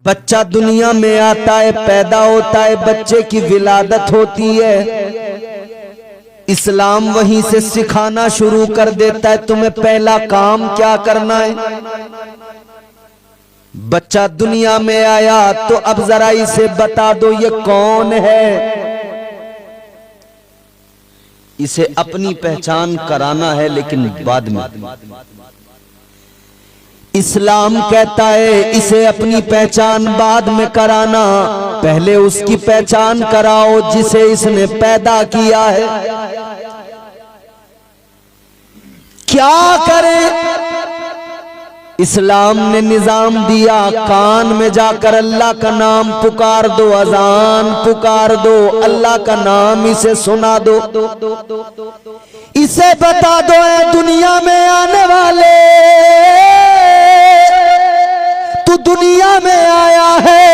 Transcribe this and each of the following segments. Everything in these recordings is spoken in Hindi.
बच्चा दुनिया में आता है, पैदा होता है, बच्चे की विलादत होती है। इस्लाम वहीं से सिखाना शुरू कर देता है, तुम्हें पहला काम क्या करना है। बच्चा दुनिया में आया तो अब जरा इसे बता दो ये कौन है। इसे अपनी पहचान कराना है, लेकिन बाद में। इस्लाम कहता है इसे अपनी पहचान बाद में कराना, पहले उसकी पहचान कराओ जिसे इसने पैदा किया है। क्या करें? इस्लाम ने निजाम दिया, कान में जाकर अल्लाह का नाम पुकार दो, अजान पुकार दो, अल्लाह का नाम इसे सुना दो। इसे बता दो है दुनिया में आने वाले, तू दुनिया में आया है,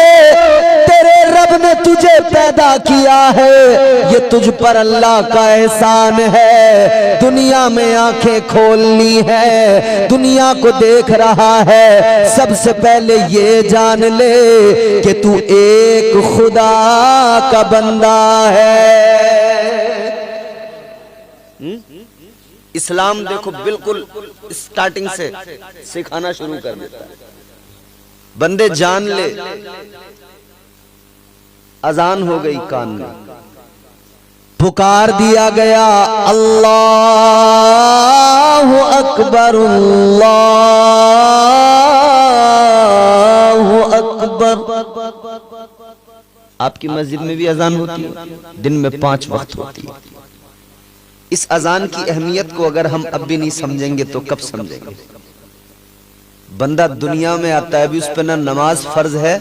तेरे रब ने तुझे पैदा किया है, ये तुझ पर अल्लाह का एहसान है। दुनिया में आंखें खोलनी है, दुनिया को देख रहा है, सबसे पहले ये जान ले कि तू एक खुदा का बंदा है। इस्लाम देखो बिल्कुल स्टार्टिंग से सिखाना शुरू कर देता है, बंदे जान ले। अजान हो गई, कान में पुकार दिया गया, अल्लाहु अकबर अल्लाहु अकबर। आपकी मस्जिद में भी अजान होती है, दिन में 5 वक्त होती है। इस अजान की अहमियत को अगर हम अब भी नहीं समझेंगे तो कब समझेंगे। बंदा दुनिया में आता है, अभी उस पर ना नमाज फर्ज है,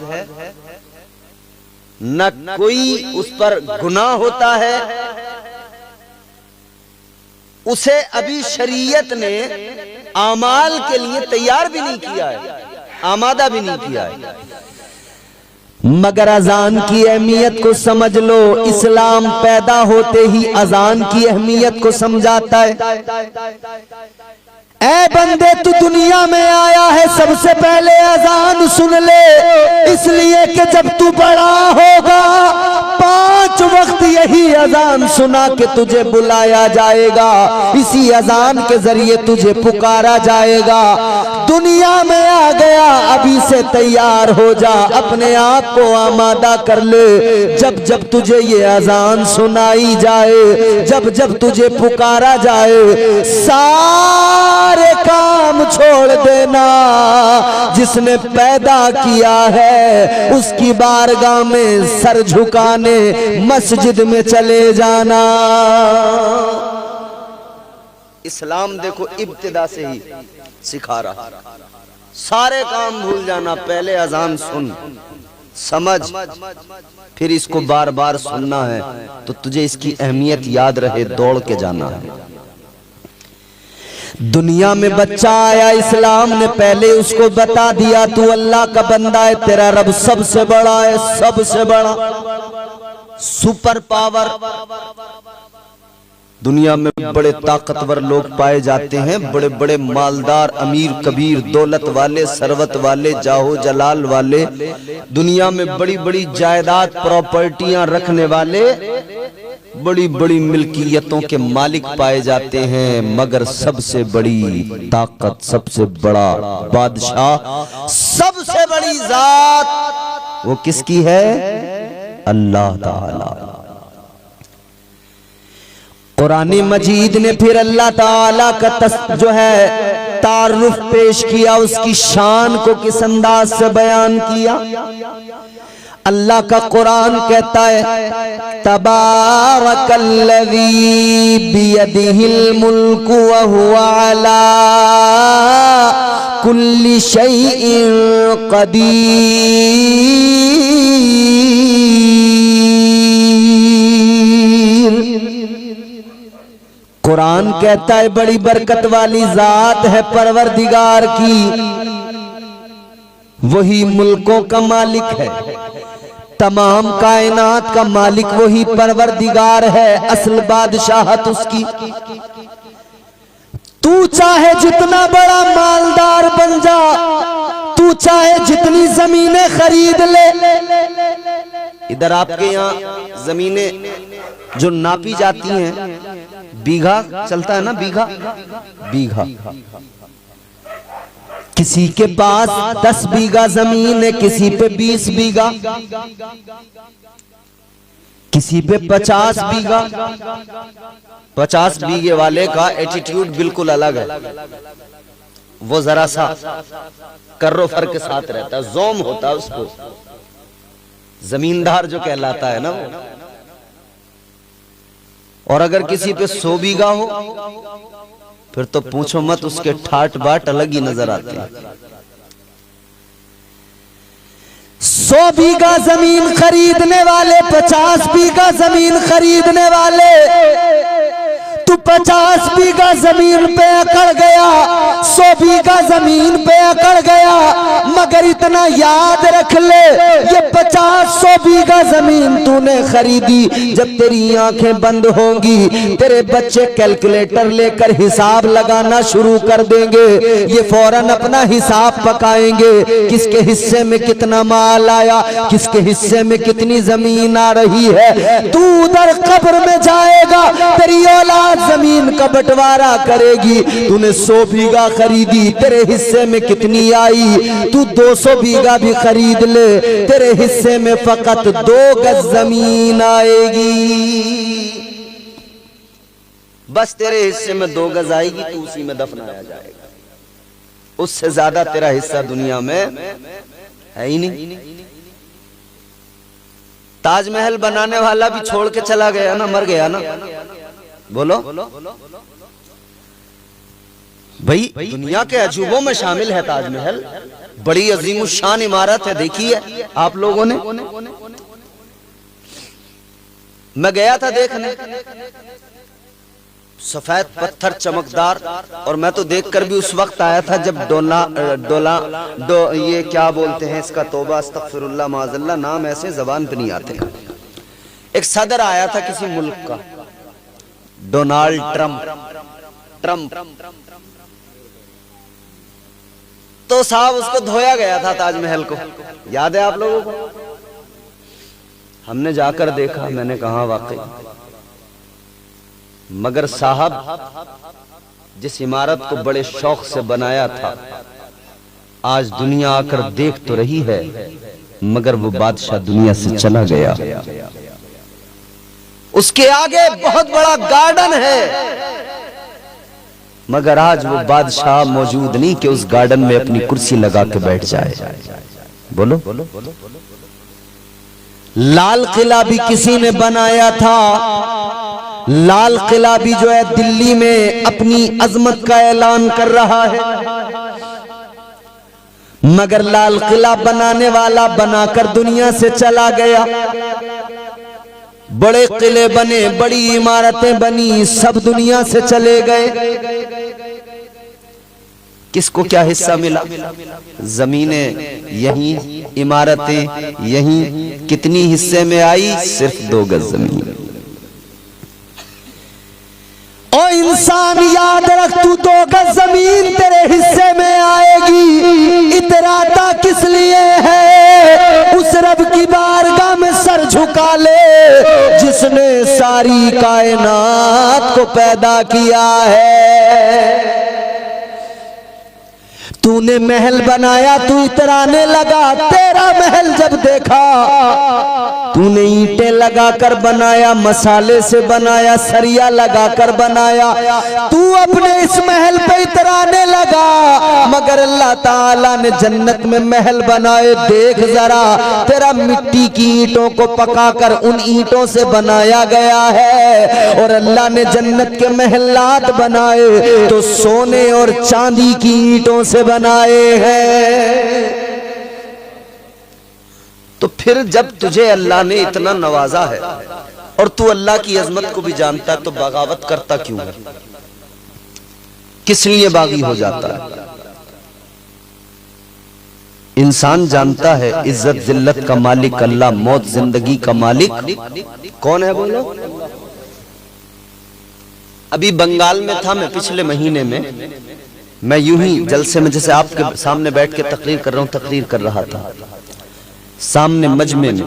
न कोई उस पर गुनाह होता है, उसे अभी शरीयत ने आमाल के लिए तैयार भी नहीं किया है, आमादा भी नहीं किया है। मगर अजान की अहमियत को समझ लो, इस्लाम पैदा होते ही अजान की अहमियत को समझाता है। ऐ बंदे तू दुनिया में आया है, सबसे पहले अजान सुन ले, इसलिए कि जब तू बड़ा होगा 5 वक्त यही अजान सुना के तुझे बुलाया जाएगा, इसी अजान के जरिए तुझे पुकारा जाएगा। दुनिया में आ गया, अभी से तैयार हो जा, अपने आप को आमादा कर ले। जब जब तुझे ये अजान सुनाई जाए, जब जब तुझे पुकारा जाए, सारे काम छोड़ देना। जिसने पैदा किया है उसकी बारगाह में सर झुकाने मस्जिद में चले जाना। इस्लाम देखो इब्तिदा से ही सिखा रहा, सारे काम भूल जाना, पहले अजान सुन, समझ, फिर इसको बार बार सुनना है तो तुझे इसकी अहमियत याद रहे, दौड़ के जाना है। दुनिया में बच्चा आया, इस्लाम ने पहले उसको बता दिया तू अल्लाह का बंदा है, तेरा रब सबसे बड़ा है, सबसे बड़ा सुपर पावर। दुनिया में बड़े ताकतवर लोग पाए जाते हैं, बड़े बड़े मालदार, अमीर कबीर, दौलत वाले, सरवत वाले, जाहो जलाल वाले, दुनिया में बड़ी बड़ी जायदाद प्रॉपर्टियां रखने वाले, बड़ी बड़ी मिल्कियतों के मालिक पाए जाते हैं। मगर सबसे बड़ी ताकत, सबसे बड़ा बादशाह, सबसे बड़ी जात वो किसकी है? अल्लाह ताला। कुरान मजीद ने फिर अल्लाह ताला का जो है तारुफ पेश किया, उसकी शान को किस अंदाज से बयान किया। अल्लाह का कुरान कहता है तबारकल्लज़ी बियदिहिल मुल्कु व हुवा अला कुल्ली शैइन क़दीर। कुरान कहता है बड़ी बरकत वाली जात है परवरदिगार की, वही मुल्कों का मालिक है, तमाम कायनात का मालिक वही परवरदिगार है, असल बादशाहत उसकी। तू चाहे जितना बड़ा मालदार बन जा, तू तू चाहे जितनी जमीनें खरीद ले। इधर आपके यहाँ जमीनें जो नापी जाती हैं, बीघा चलता है ना, बीघा बीघा। किसी के पास 10 बीघा जमीन है, किसी पे 20 बीघा, किसी पे 50 बीघा। 50 बीघे वाले का एटीट्यूड बिल्कुल अलग है, वो जरा सा कर्रो फर के साथ रहता है, जोम होता है उसको, जमींदार जो कहलाता है ना वो। और अगर किसी पे 100 बीघा हो फिर तो पूछो मत, उसके ठाट बाट अलग ही नजर आते हैं। 100 बीघा जमीन खरीदने वाले, 50 बीघा जमीन खरीदने वाले, तू 50 बीघा जमीन पे अकड़ गया, 100 बीघा जमीन पे अकड़ गया, मगर इतना याद रख ले, ये 50-100 बीघा जमीन तूने खरीदी, जब तेरी आंखें बंद होंगी तेरे बच्चे कैलकुलेटर लेकर हिसाब लगाना शुरू कर देंगे। ये फौरन अपना हिसाब पकाएंगे, किसके हिस्से में कितना माल आया, किसके हिस्से में कितनी जमीन आ रही है। तू उधर कब्र में जाएगा, तेरी औलाद जमीन का बंटवारा करेगी। तूने 100 बीघा खरीदी, तेरे हिस्से में कितनी आई। तू 200 बीघा भी खरीद ले, तेरे हिस्से में फकत 2 गज जमीन आएगी। बस तेरे हिस्से में 2 गज आएगी, तू उसी में दफनाया जाएगा। उससे ज्यादा तेरा हिस्सा दुनिया में है ही नहीं। ताजमहल बनाने वाला भी छोड़ के चला गया ना, मर गया ना। बोलो भाई, दुनिया के अजूबों में शामिल है ताजमहल, बड़ी अजीमुशान इमारत है, देखी है आप लोगों ने। मैं गया था देखने, सफेद पत्थर चमकदार, और मैं तो देखकर भी उस वक्त आया था जब ये क्या बोलते हैं इसका, तौबा अस्तगफिरुल्लाह माज़ल्लाह, नाम ऐसे जबान पे नहीं आते। एक सदर आया था किसी मुल्क का, डोनाल्ड ट्रम्प। तो साहब उसको धोया गया था ताजमहल को, याद है आप लोगों को? हमने जाकर देखा, मैंने कहा वाकई, मगर साहब जिस इमारत को बड़े शौक से बनाया था, आज दुनिया आकर देख तो रही है, मगर वो बादशाह दुनिया से चला गया। उसके आगे बहुत बड़ा गार्डन है, मगर आज वो बादशाह मौजूद नहीं कि उस गार्डन में अपनी कुर्सी लगा के बैठ जाए। बोलो, लाल किला भी किसी ने बनाया था। लाल किला भी जो है दिल्ली में अपनी अजमत का ऐलान कर रहा है, मगर लाल किला बनाने वाला बनाकर दुनिया से चला गया। बड़े किले बने, बड़ी इमारतें बनी, सब दुनिया से चले गए। किसको क्या हिस्सा मिला? जमीनें यहीं, इमारतें यहीं। कितनी हिस्से में आई? सिर्फ 2 गज जमीन। ओ इंसान याद रख, तू 2 गज जमीन तेरे हिस्से में आएगी। इतराता किस लिए है? उस रब की बारगाह में सर झुका ले जिसने सारी कायनात को पैदा किया है। तूने महल बनाया, तू इतराने लगा। तेरा महल जब देखा, तूने ईंटें लगाकर बनाया, मसाले से बनाया, सरिया लगाकर बनाया। तू अपने इस महल पे इतराने लगा, मगर अल्लाह ताला ने जन्नत में महल बनाए। देख जरा, तेरा मिट्टी की ईंटों को पकाकर उन ईंटों से बनाया गया है, और अल्लाह ने जन्नत के महलात बनाए तो सोने और चांदी की ईंटों से बनाए हैं। तो फिर जब तुझे अल्लाह ने इतना नवाजा है और तू अल्लाह की अजमत को भी जानता है, तो बगावत करता क्यों है? किस लिए बागी हो जाता है? इंसान जानता है इज्जत जिल्लत का मालिक अल्लाह, मौत जिंदगी का मालिक कौन है? बोलो। अभी बंगाल में था मैं पिछले महीने में, मैं यूं ही जलसे में जैसे आपके सामने बैठ के तकरीर कर रहा हूं, तकरीर कर रहा था, सामने मजमे में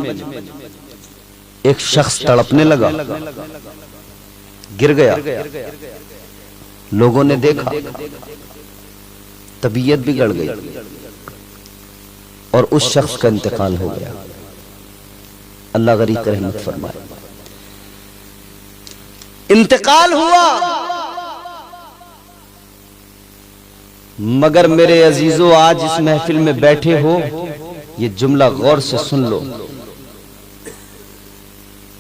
एक शख्स तड़पने लगा, गिर गया। लोगों ने देखा, तबीयत बिगड़ गई और उस शख्स का इंतकाल हो गया। अल्लाह गरीब रहमत फरमाए। इंतकाल हुआ, मगर मेरे अजीजों आज इस महफिल में बैठे हो, ये जुमला गौर से सुन लो।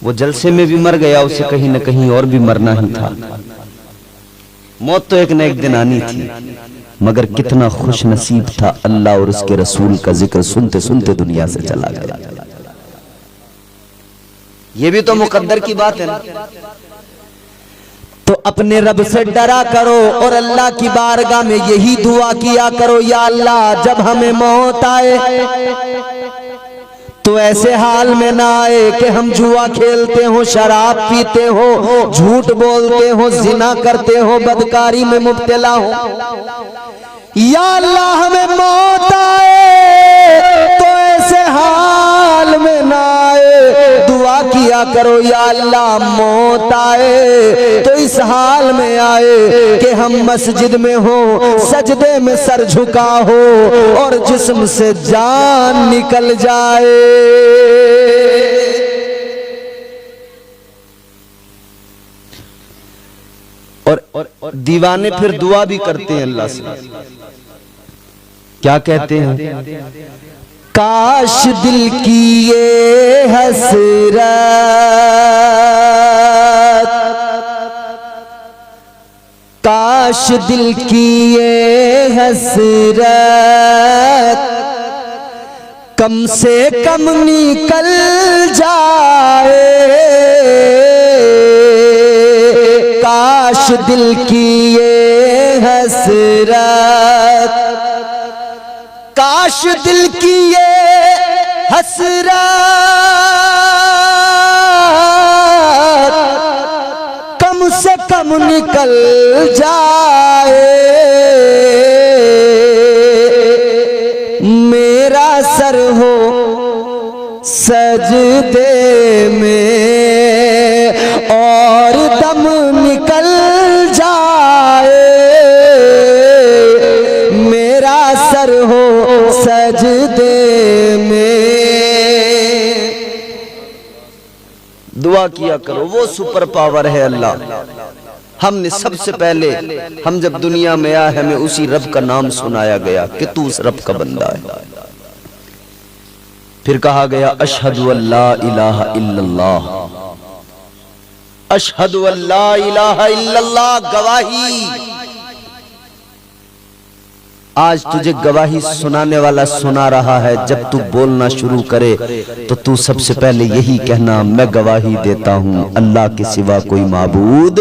वो जलसे में भी मर गया, उसे कहीं न कहीं और भी मरना ही था। मौत तो एक न एक दिन आनी थी, मगर कितना खुश नसीब था, अल्लाह और उसके रसूल का जिक्र सुनते सुनते दुनिया से चला गया। ये भी तो मुकद्दर की बात है ना। तो अपने रब से डरा करो और अल्लाह की बारगाह में यही दुआ किया करो, या अल्लाह जब हमें मौत आए तो ऐसे हाल में ना आए कि हम जुआ खेलते हो, शराब पीते हो, झूठ बोलते हो, जिना करते हो, बदकारी में मुब्तला हो। या अल्लाह हमें मौत आए तो ऐसे हाल में ना आए। दुआ किया करो, या अल्लाह मौत आए तो इस हाल में आए कि हम मस्जिद में हो, सजदे में सर झुका हो और जिस्म से जान निकल जाए। और दीवाने फिर दुआ भी करते हैं अल्लाह से, क्या कहते हैं? काश दिल की ये हसरत, काश दिल की ये हसरत कम से कम निकल जाए। काश दिल की ये हसरत, काश दिल की ये हसरत कम से कम निकल जाए। मेरा सर हो सजदे में और दम निकल जाए। मेरा सर हो सजदे में। दुआ किया करो, वो सुपर पावर है अल्लाह। हमने सबसे पहले, हम जब दुनिया में आए, हमें उसी रब का नाम सुनाया गया कि तू उस रब का बंदा है। फिर कहा गया अशहदु अल्ला इलाहा इल्लल्लाह, अशहदु अल्ला इलाहा इल्लल्लाह, गवाही। आज तुझे गवाही सुनाने वाला सुना रहा है। जब तू बोलना शुरू करे तो तू सबसे पहले यही कहना, मैं गवाही देता हूं अल्लाह के सिवा कोई माबूद।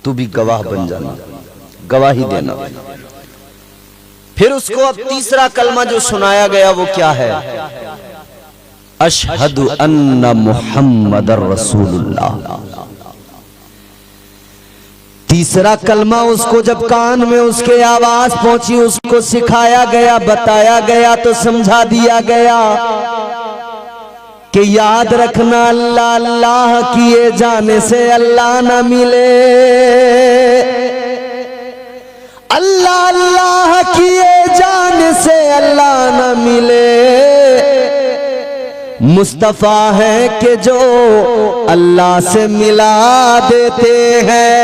तू भी गवाह बन जाना, गवाही देना। फिर उसको अब तीसरा कलमा जो सुनाया गया वो क्या है? अशहदु अन्ना मुहम्मदर रसूलुल्लाह। तीसरा कलमा उसको जब कान में उसके आवाज पहुंची, उसको सिखाया गया, बताया गया, तो समझा दिया गया कि याद रखना, अल्लाह अल्लाह किए जाने से अल्लाह न मिले। अल्लाह अल्लाह किए जाने से अल्लाह न मिले। मुस्तफा है कि जो अल्लाह से मिला देते हैं।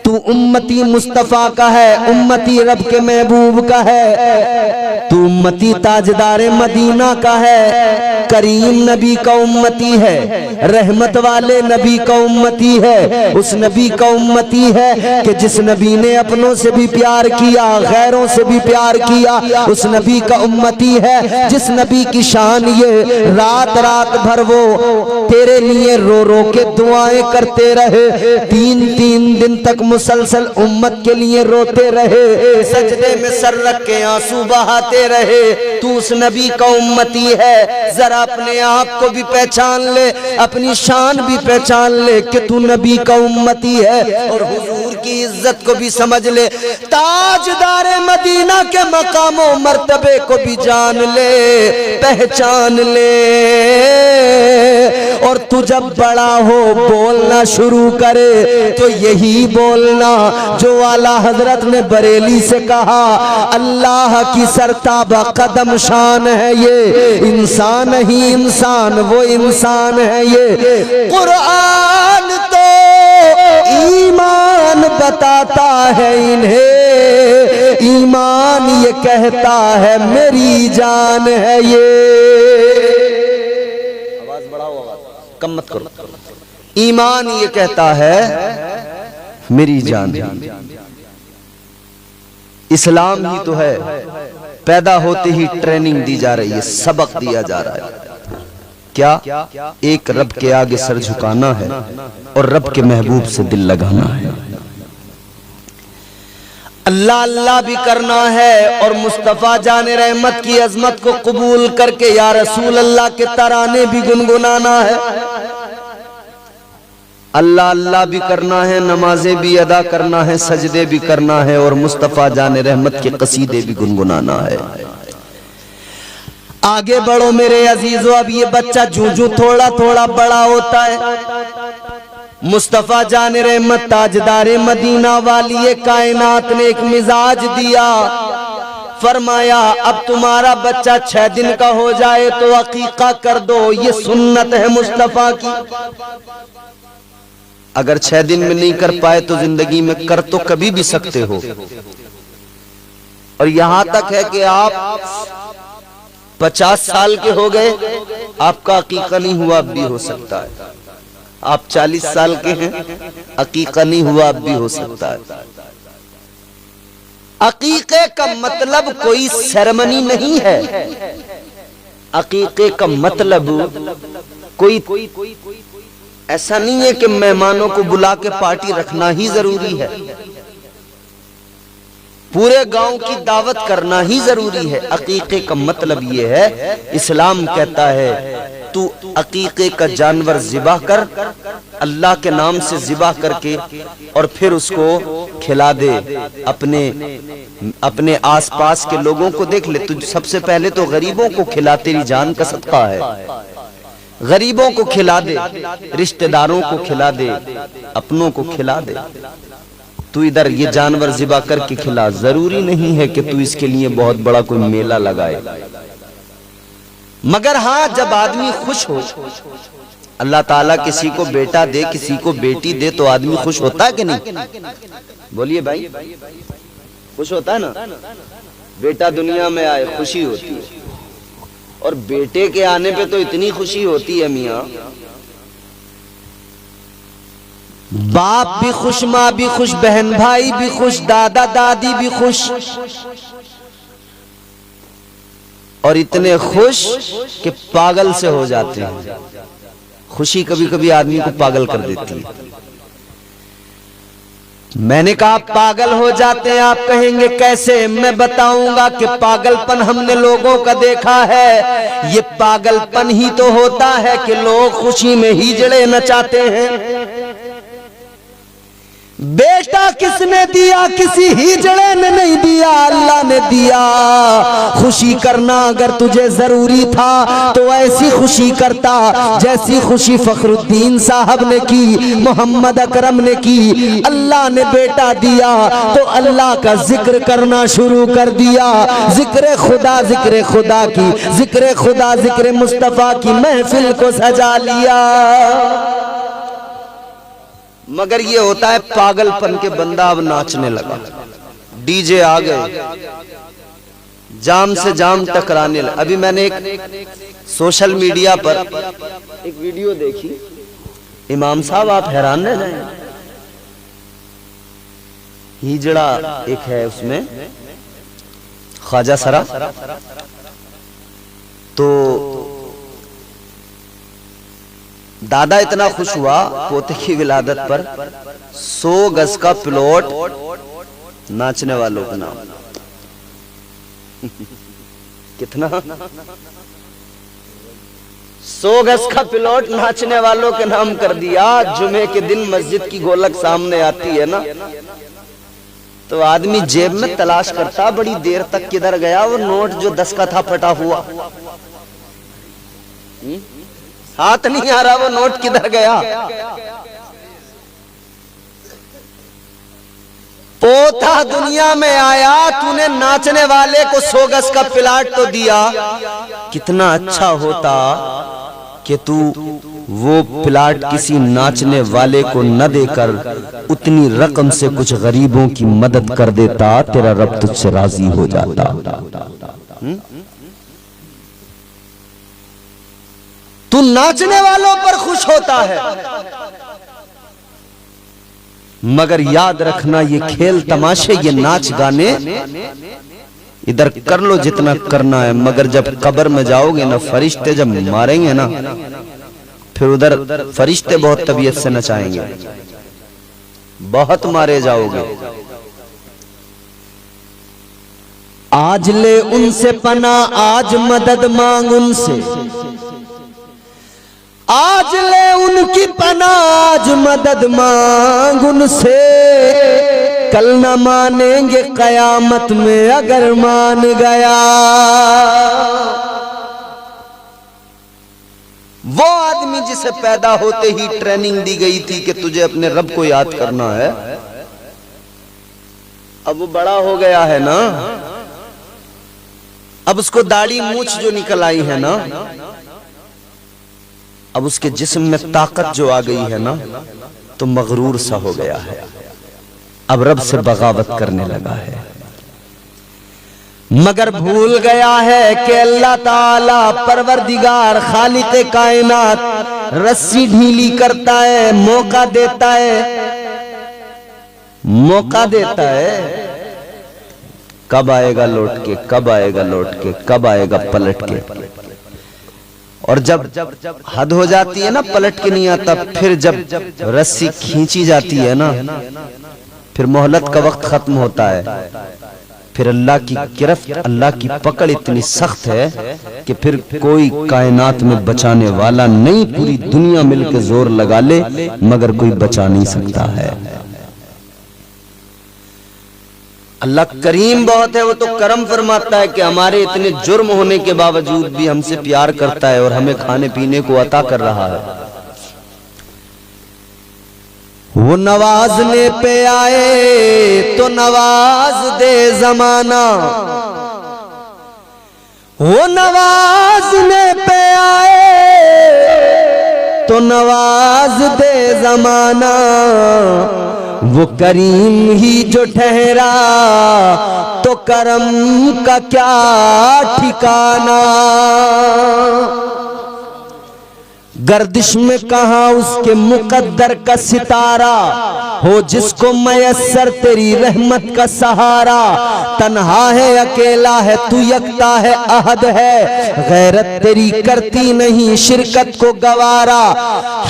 तू उम्मती मुस्तफा का है, उम्मती रब के महबूब का है। तू उम्मती ताजदारे मदीना का है, करीम नबी का उम्मती है, रहमत वाले नबी का उम्मती है। उस नबी का उम्मती है कि जिस नबी ने अपनों से भी प्यार किया, गैरों से भी प्यार किया। उस नबी का उम्मती है जिस नबी की शान ये रात रात भर वो तेरे लिए रो रो के दुआएं करते रहे। 3-3 दिन तक मुसलसल उम्मत के लिए रोते रहे, सजदे में सर रख के आंसू बहाते रहे। तू उस नबी का उम्मती है, जरा अपने आप को भी पहचान ले, अपनी शान भी पहचान ले कि तू नबी का उम्मती है, और हुजूर की इज्जत को भी समझ ले, ताजदार मदीना के मकामों मर्तबे को भी जान ले, पहचान ले। और तू जब बड़ा हो बोलना शुरू करे तो यही बोलना जो आला हजरत ने बरेली से कहा, अल्लाह की सरताबा कदम शान है ये, इंसान ही इंसान वो इंसान है ये। कुरान तो ईमान बताता है इन्हें, ईमान ये कहता है मेरी जान है ये। आवाज बढ़ाओ, आवाज कम मत करो। ईमान ये कहता है मेरी जान है। इस्लाम ही तो है, पैदा होते ही ट्रेनिंग दी जा रही है, सबक दिया जा रहा है। क्या? एक रब के आगे सर झुकाना है और रब के महबूब से दिल लगाना है। अल्लाह अल्लाह भी करना है और मुस्तफा जाने रहमत की अजमत को कबूल करके या रसूल अल्लाह के तराने भी गुनगुनाना है। अल्लाह अल्लाह भी करना है, नमाजें भी अदा करना है, सजदे भी करना है, और मुस्तफा जाने रहमत के कसीदे भी गुनगुनाना है। आगे बढ़ो मेरे अजीजों, अब ये बच्चा जूं जूं थोड़ा थोड़ा बड़ा होता है, मुस्तफा जाने रहमत ताजदारे मदीना वाली कायनात ने एक मिजाज दिया, फरमाया अब तुम्हारा बच्चा 6 दिन का हो जाए तो अकीका कर दो, ये सुन्नत है मुस्तफा की। अगर 6 दिन में नहीं कर पाए तो जिंदगी में कर तो कभी भी सकते हो। और यहां तक है कि आप 50 साल के हो गए, आपका अकीका नहीं हुआ अब भी हो सकता है। आप 40 साल के हैं, अकीका नहीं हुआ अब भी हो सकता है। अकीके का मतलब कोई सेरेमनी नहीं है, अकीके का मतलब कोई ऐसा नहीं है कि मेहमानों को बुला के पार्टी रखना ही जरूरी है, पूरे गांव की दावत करना ही जरूरी है। अकीके का मतलब ये है, इस्लाम कहता है तू अकीके का जानवर जिबाह कर, अल्लाह के नाम से जिबाह करके, और फिर उसको खिला दे। अपने आसपास के लोगों को देख ले, तू सबसे पहले तो गरीबों को खिला, तेरी जान का सदका है। गरीबों को खिला दे, रिश्तेदारों को खिला दे, अपनों को खिला दे। तू इधर ये जानवर जिबा करके खिला, जरूरी नहीं है कि तू इसके लिए बहुत बड़ा कोई मेला लगाए, मगर हाँ जब आदमी खुश हो, अल्लाह ताला किसी को बेटा दे, किसी को बेटी दे, तो आदमी खुश होता है कि नहीं? बोलिए भाई, खुश होता है ना? बेटा दुनिया में आए खुशी होती है, और बेटे के आने पे तो इतनी खुशी होती है मियां, बाप भी खुश, माँ भी खुश, बहन भाई भी खुश, दादा दादी भी खुश, और इतने खुश कि पागल से हो जाते हैं। खुशी कभी कभी आदमी को पागल कर देती है। मैंने कहा पागल हो जाते हैं, आप कहेंगे कैसे? मैं बताऊंगा कि पागलपन हमने लोगों का देखा है। ये पागलपन ही तो होता है कि लोग खुशी में हिजड़े नचाते हैं। बेटा किसने दिया? किसी हिजड़े ने नहीं दिया, अल्लाह ने दिया। खुशी करना अगर तुझे जरूरी था तो ऐसी खुशी करता जैसी खुशी फखरुद्दीन साहब ने की, मोहम्मद अकरम ने की। अल्लाह ने बेटा दिया तो अल्लाह का जिक्र करना शुरू कर दिया। जिक्र खुदा की, जिक्र खुदा, जिक्र मुस्तफा की महफिल को सजा लिया। मगर ये होता है पागलपन के बंदा अब नाचने लगा, डीजे आ गए, जाम से जाम टकराने लगा। अभी मैंने एक सोशल मीडिया पर एक वीडियो देखी, इमाम साहब आप हैरान रह जाएं। हिजड़ा एक है, उसमें ख्वाजा सरा, तो दादा इतना खुश हुआ पोते की विलादत पर, 100 गज का प्लॉट नाचने वालों का नाम। कितना? 100 गज का प्लॉट नाचने वालों के नाम कर दिया। जुमे के दिन मस्जिद की गोलक सामने आती है ना, तो आदमी जेब में तलाश करता बड़ी देर तक, किधर गया वो नोट जो 10 का था फटा हुआ। हाथ नहीं आ रहा वो नोट किधर गया। पोता दुनिया में आया, तूने नाचने वाले को 100 गज का प्लाट तो दिया। कितना अच्छा होता कि तू वो प्लाट किसी नाचने वाले को न देकर उतनी रकम से कुछ गरीबों की मदद कर देता, तेरा रब तुझसे राजी हो जाता। तू नाचने वालों पर खुश होता है, मगर याद रखना ये खेल तमाशे, ये नाच गाने इधर कर लो जितना करना है, मगर जब कब्र में जाओगे ना, फरिश्ते जब मारेंगे ना, फिर उधर फरिश्ते बहुत तबीयत से नचाएंगे, बहुत मारे जाओगे। आज ले उनसे पना, आज मदद मांग उनसे, आज ले उनकी पना, आज मदद मांग उनसे। कल न मानेंगे कयामत में अगर मान गया। वो आदमी जिसे पैदा होते ही ट्रेनिंग दी गई थी कि तुझे अपने रब को याद करना है, अब वो बड़ा हो गया है ना, अब उसको दाढ़ी मूछ जो निकल आई है ना, अब उसके जिस्म में ताकत जो आ गई है ना, तो मगरूर सा हो गया है, अब रब से बगावत करने लगा है। मगर भूल गया है कि अल्लाह ताला परवरदिगार खालिक़े कायनात रस्सी ढीली करता है, मौका देता है, मौका देता है। कब आएगा लौट के, कब आएगा लौट के, कब आएगा पलट के। और जब हद हो जाती है ना, पलट के नहीं आता, फिर जब रस्सी खींची जाती है ना, फिर मोहलत का वक्त खत्म होता है, फिर अल्लाह की गिरफ्त, अल्लाह की पकड़ इतनी सख्त है कि फिर कोई कायनात में बचाने वाला नहीं, पूरी दुनिया मिलकर जोर लगा ले मगर कोई बचा नहीं सकता है। अल्लाह करीम बहुत है, वो तो करम फरमाता है कि हमारे इतने जुर्म होने के बावजूद भी हमसे प्यार करता है और हमें खाने पीने को अता कर रहा है। वो नवाजने पे आए तो नवाज दे जमाना, वो नवाजने पे आए तो नवाज दे जमाना। वो करीम ही जो ठहरा तो करम का क्या ठिकाना। गर्दिश में कहाँ उसके मुकद्दर का सितारा, हो जिसको मयस्सर तेरी रहमत का सहारा। तन्हा है अकेला है तू, यकता है अहद है, गैरत तेरी करती नहीं शिरकत को गवारा।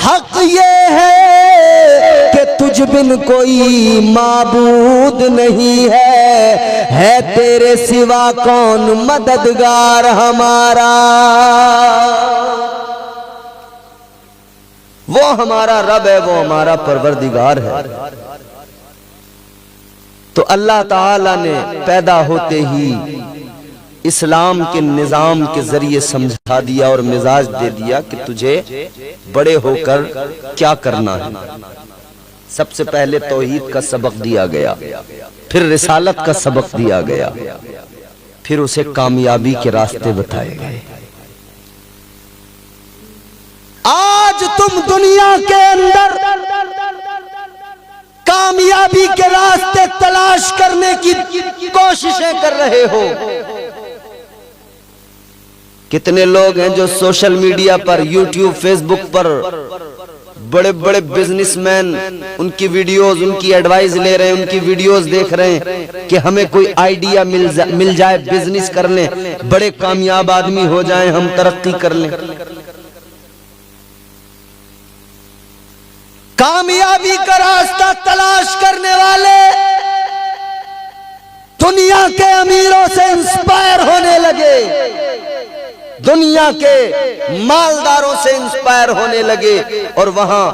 हक ये है कि तुझ बिन कोई माबूद नहीं है तेरे सिवा कौन मददगार हमारा। वो हमारा रब है, वो हमारा परवरदिगार है। तो अल्लाह ताला ने पैदा होते ही इस्लाम के निजाम के जरिए समझा दिया और मिजाज दे दिया कि तुझे बड़े होकर क्या करना है। सबसे पहले तौहीद का सबक दिया गया, फिर रिसालत का सबक दिया गया, फिर उसे कामयाबी के रास्ते बताए गए। आज तुम दुनिया के अंदर कामयाबी के रास्ते तलाश करने की कोशिशें कर रहे हो। कितने लोग हैं जो सोशल मीडिया पर, यूट्यूब, फेसबुक पर बड़े बड़े बिजनेसमैन, उनकी वीडियोस, उनकी एडवाइस ले रहे हैं, उनकी वीडियोस देख रहे हैं कि हमें कोई आइडिया मिल जाए, बिजनेस कर लें, बड़े कामयाब आदमी हो जाएं, हम तरक्की कर लें। कामयाबी का रास्ता तलाश करने वाले दुनिया के अमीरों से इंस्पायर होने लगे, दुनिया के मालदारों से इंस्पायर होने लगे और वहां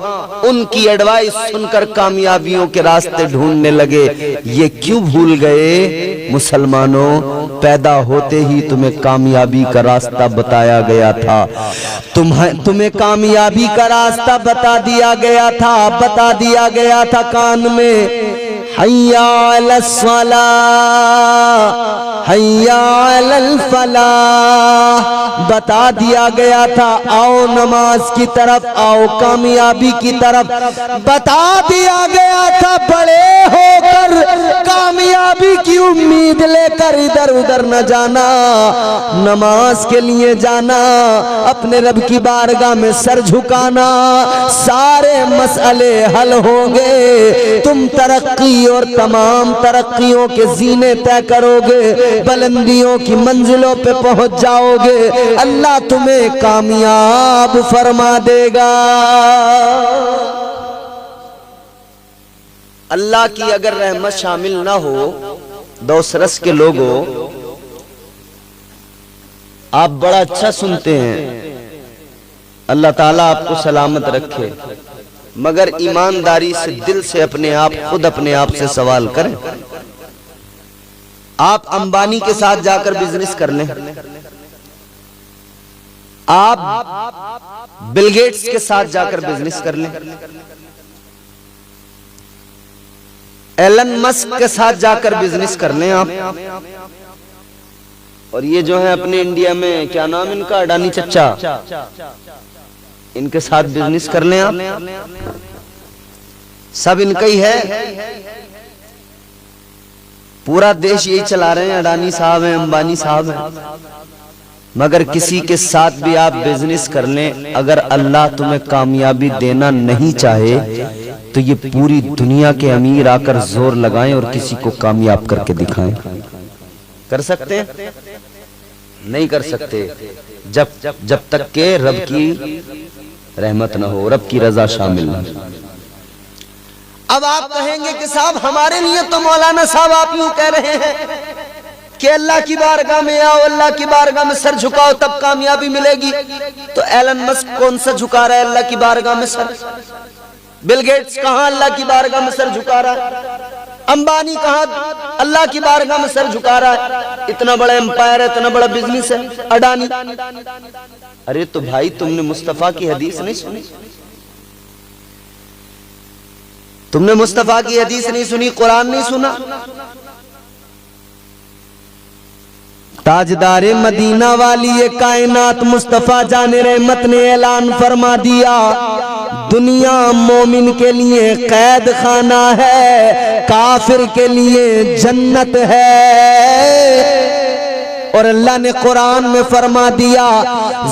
उनकी एडवाइस सुनकर कामयाबियों के रास्ते ढूंढने लगे। ये क्यों भूल गए मुसलमानों, पैदा होते ही तुम्हें कामयाबी का रास्ता बताया गया था, तुम्हें कामयाबी का रास्ता बता दिया गया था कान में, हय्या अलस सलाह हय्या अलल फलाह, बता दिया गया था आओ नमाज की तरफ, आओ कामयाबी की तरफ, बता दिया गया था बड़े होकर कामयाबी की उम्मीद लेकर इधर उधर न जाना, नमाज के लिए जाना, अपने रब की बारगाह में सर झुकाना, सारे मसले हल होंगे, तुम तरक्की और तमाम तरक्कियों के जीने तय करोगे, बुलंदियों की मंजिलों पे पहुंच जाओगे, अल्लाह तुम्हें कामयाब फरमा देगा। अल्लाह की अगर रहमत शामिल ना हो दोस्त रस के लोगों, आप बड़ा अच्छा सुनते हैं, अल्लाह ताला आपको सलामत रखे, मगर ईमानदारी से दिल से अपने आप से सवाल करें। आप अंबानी के साथ जाकर बिजनेस कर लें, आप बिल गेट्स के साथ जाकर बिजनेस कर लें, एलन मस्क के साथ जाकर बिजनेस कर लें आप, और ये जो है अपने इंडिया में क्या नाम इनका, अडानी चच्चा, इनके साथ बिजनेस कर लें आप, सब इनका ही है, पूरा देश यही चला रहे हैं, अडानी साहब हैं, अंबानी साहब हैं, मगर किसी के साथ भी आप बिजनेस कर लें, अगर अल्लाह तुम्हें कामयाबी देना नहीं चाहे तो ये पूरी दुनिया के अमीर आकर जोर लगाएं और किसी को कामयाब करके दिखाएं। कर सकते हैं? नहीं कर सकते जब तक के रब की रहमत ना हो, रब की रजा शामिल ना हो। अब आप कहेंगे कि साहब हमारे लिए तो मौलाना साहब आप यूं कह रहे हैं कि अल्लाह की बारगाह में आओ, अल्लाह की बारगाह में सर झुकाओ तब कामयाबी मिलेगी, तो एलन मस्क कौन सा झुका रहा है अल्लाह की बारगाह में सर? बिल गेट्स कहां अल्लाह की बारगाह में सर झुका रहा है? अंबानी कहां अल्लाह की बारगाह में सर झुका रहा है? इतना बड़ा एम्पायर है, इतना बड़ा बिजनेस है अडानी। अरे तो भाई तुमने मुस्तफा की हदीस नहीं सुनी, तुमने मुस्तफा की हदीस नहीं सुनी, कुरान नहीं सुना? ताजदारे मदीना वाली ये कायनात मुस्तफा जाने रहमत ने ऐलान फरमा दिया, दुनिया मोमिन के लिए कैद खाना है, काफिर के लिए जन्नत है। और अल्लाह ने कुरान में फरमा दिया,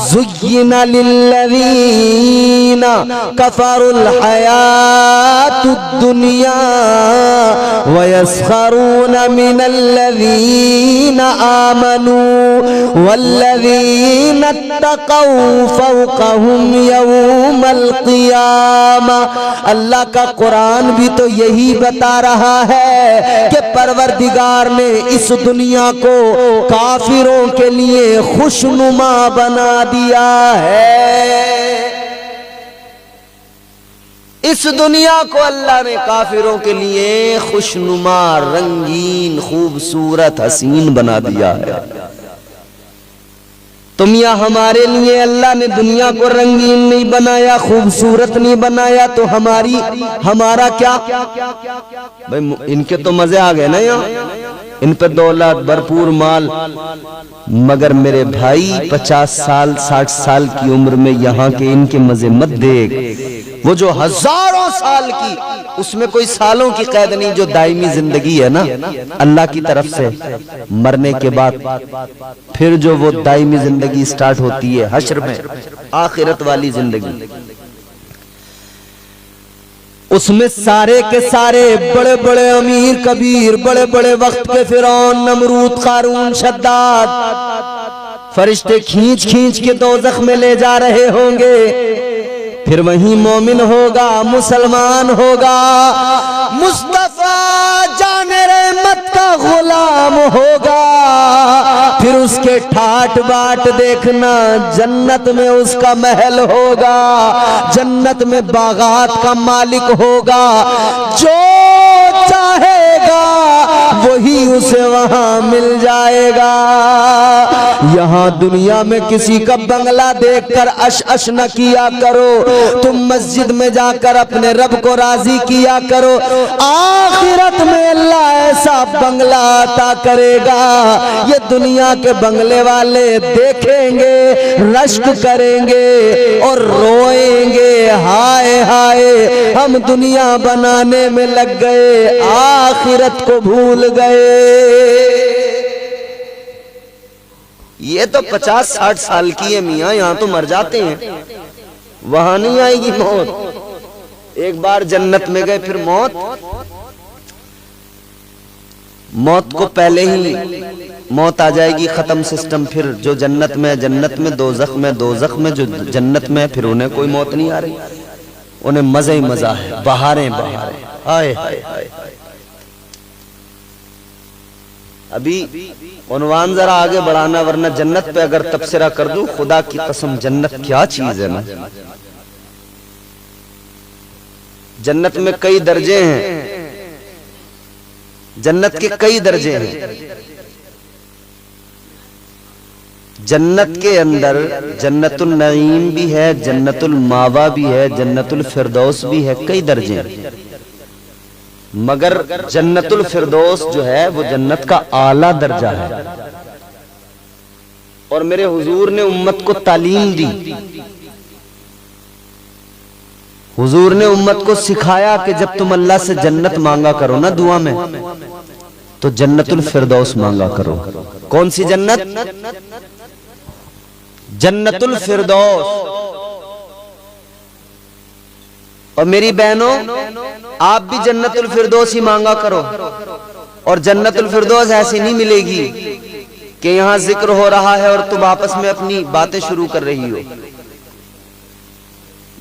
ज़ुय्यिना लिल्लज़ीना कफ़रुल हयातुद दुनिया व यस्खरूना मिनल्लज़ीना आमनू वल्लज़ीना इत्तक़ौ फ़ौक़हुम यौमल क़ियामा। अल्लाह का कुरान भी तो यही बता रहा है कि परवरदिगार ने इस दुनिया को काफिरों के लिए खुशनुमा बना दिया है। इस दुनिया को अल्लाह ने काफिरों के लिए खुशनुमा, रंगीन, खूबसूरत, हसीन बना दिया है। तुम या हमारे लिए अल्लाह ने दुनिया को रंगीन नहीं बनाया, खूबसूरत नहीं बनाया, तो हमारा क्या? भाई इनके तो मजे आ गए ना, यहाँ इन पे दौलत, भरपूर माल, मगर मेरे भाई 50 साल 60 साल की उम्र में यहाँ के इनके मजे मत देख। वो जो हजारों साल की, उसमें कोई सालों की कैद नहीं, जो दायमी जिंदगी है ना अल्लाह की तरफ से, मरने के बाद फिर जो वो दायमी जिंदगी स्टार्ट होती है हश्र में, आखिरत वाली जिंदगी, उसमें सारे के सारे बड़े बड़े अमीर कबीर, बड़े बड़े वक्त के फिरौन, नमरूद, कारून, शद्दाद, फरिश्ते खींच खींच के दोज़ख में ले जा रहे होंगे। फिर वही मोमिन होगा, मुसलमान होगा, मुस्तफा जाने रहमत का गुलाम होगा। फिर उसके ठाट बाट देखना, जन्नत में उसका महल होगा, जन्नत में बागात का मालिक होगा। जो चाहेगा वही उसे वहां मिल जाएगा। यहाँ दुनिया में किसी का बंगला देखकर अश अश न किया करो, तुम मस्जिद में जाकर अपने रब को राजी किया करो। आखिरत में अल्लाह ऐसा बंगला अता करेगा, ये दुनिया के बंगले वाले देखेंगे, रश्क करेंगे और रोएंगे, हाय हाय हम दुनिया बनाने में लग गए, आखिरत को भूल गए। ये तो 50-60 साल की है मियाँ, यहाँ तो मर जाते हैं, वहां नहीं आएगी मौत। एक बार जन्नत में गए फिर मौत को पहले ही मौत आ जाएगी, खत्म सिस्टम। फिर जो जन्नत में जन्नत में, दोजख में दोजख में, जो जन्नत में फिर उन्हें कोई मौत नहीं आ रही, उन्हें मजा ही मजा है, बहारें बहारें, हाय हाय हाय। अभी उन्वान जरा आगे बढ़ाना, वरना जन्नत पे अगर तबसरा कर दूं, खुदा की कसम जन्नत क्या चीज है ना। जन्नत में कई दर्जे हैं, जन्नत के कई दर्जे हैं। जन्नत के अंदर जन्नतुल नईम भी है, जन्नतुल मावा भी है, जन्नतुल फिरदौस भी है, कई दर्जे हैं। मगर जन्नतुल फिरदौस जो है वो जन्नत का आला दर्जा है। और मेरे हुजूर ने उम्मत को तालीम दी, हुजूर ने उम्मत को सिखाया कि जब तुम अल्लाह से जन्नत मांगा करो ना दुआ में, तो जन्नतुल फिरदौस मांगा करो। कौन सी जन्नत? जन्नतुल फिरदौस। और मेरी बहनों, आप भी जन्नतुल फिरदौस ही मांगा करो। और जन्नतुल फिरदौस ऐसी नहीं मिलेगी कि यहां जिक्र हो रहा है और तुम आपस में अपनी बातें शुरू कर रही हो।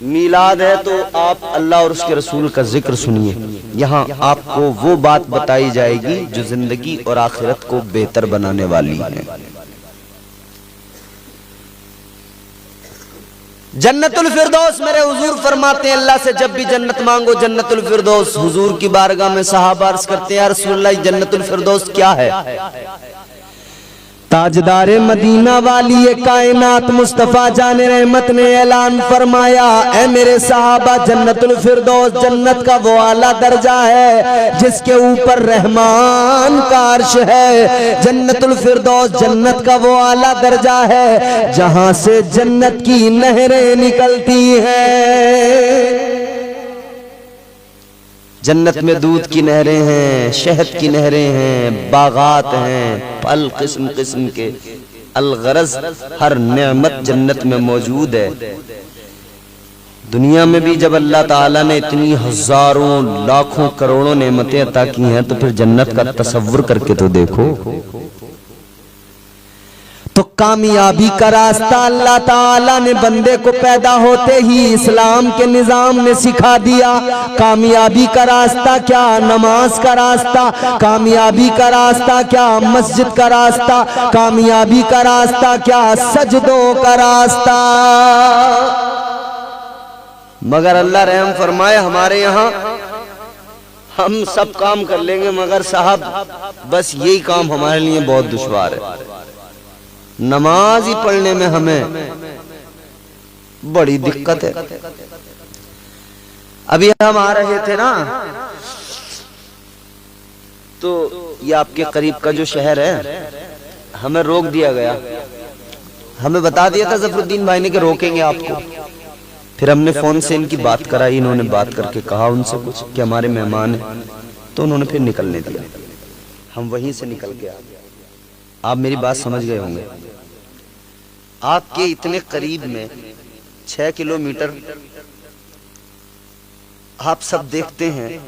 मीलाद है तो आप अल्लाह और उसके रसूल का जिक्र सुनिए, यहाँ आपको वो बात बताई जाएगी जो जिंदगी और आखिरत को बेहतर बनाने वाली है। जन्नतुल फिरदौस, मेरे हुजूर फरमाते हैं अल्लाह से जब भी जन्नत मांगो जन्नतुल फिरदौस। हुजूर की बारगाह में सहाबा अर्ज करते हैं या रसूलुल्लाह जन्नतुल फिरदौस क्या है? ताजदारे मदीना वाली ये कायनात मुस्तफा जाने रहमत ने ऐलान फरमाया, ऐ मेरे सहाबा जन्नतुल फिरदौस जन्नत का वो आला दर्जा है जिसके ऊपर रहमान का अर्श है। जन्नतुल फिरदौस जन्नत का वो आला दर्जा है जहां से जन्नत की नहरें निकलती हैं। जन्नत में दूध की नहरें हैं, शहद की नहरें हैं, बागात हैं, फल किस्म किस्म के, अलगरज हर नेमत जन्नत में मौजूद है। दुनिया में भी जब अल्लाह ताला ने इतनी हजारों लाखों करोड़ों नेमतें अता की हैं, तो फिर जन्नत का तसव्वुर करके तो देखो। तो कामयाबी का रास्ता अल्लाह ताला ने बंदे को पैदा होते ही इस्लाम के निजाम ने सिखा दिया। कामयाबी का रास्ता क्या? नमाज का रास्ता। कामयाबी का रास्ता क्या? मस्जिद का रास्ता। कामयाबी का रास्ता क्या? सजदों का रास्ता। मगर अल्लाह रहम फरमाए, हमारे यहाँ हम सब काम कर लेंगे, मगर साहब बस यही काम हमारे लिए बहुत दुश्वार है। नमाज ही पढ़ने में हमें बड़ी दिक्कत है। अभी हम आ रहे थे ना, तो ये आपके करीब का जो शहर है, हमें रोक दिया गया। हमें बता दिया था जफरुद्दीन भाई ने कि रोकेंगे आपको। फिर हमने फोन से इनकी बात कराई, इन्होंने बात करके कहा उनसे कुछ कि हमारे मेहमान हैं, तो उन्होंने फिर निकलने दिया। हम वहीं से निकल के आ गए। आप मेरी बात समझ गए होंगे। आपके इतने करीब में 6 किलोमीटर आप सब देखते हैं,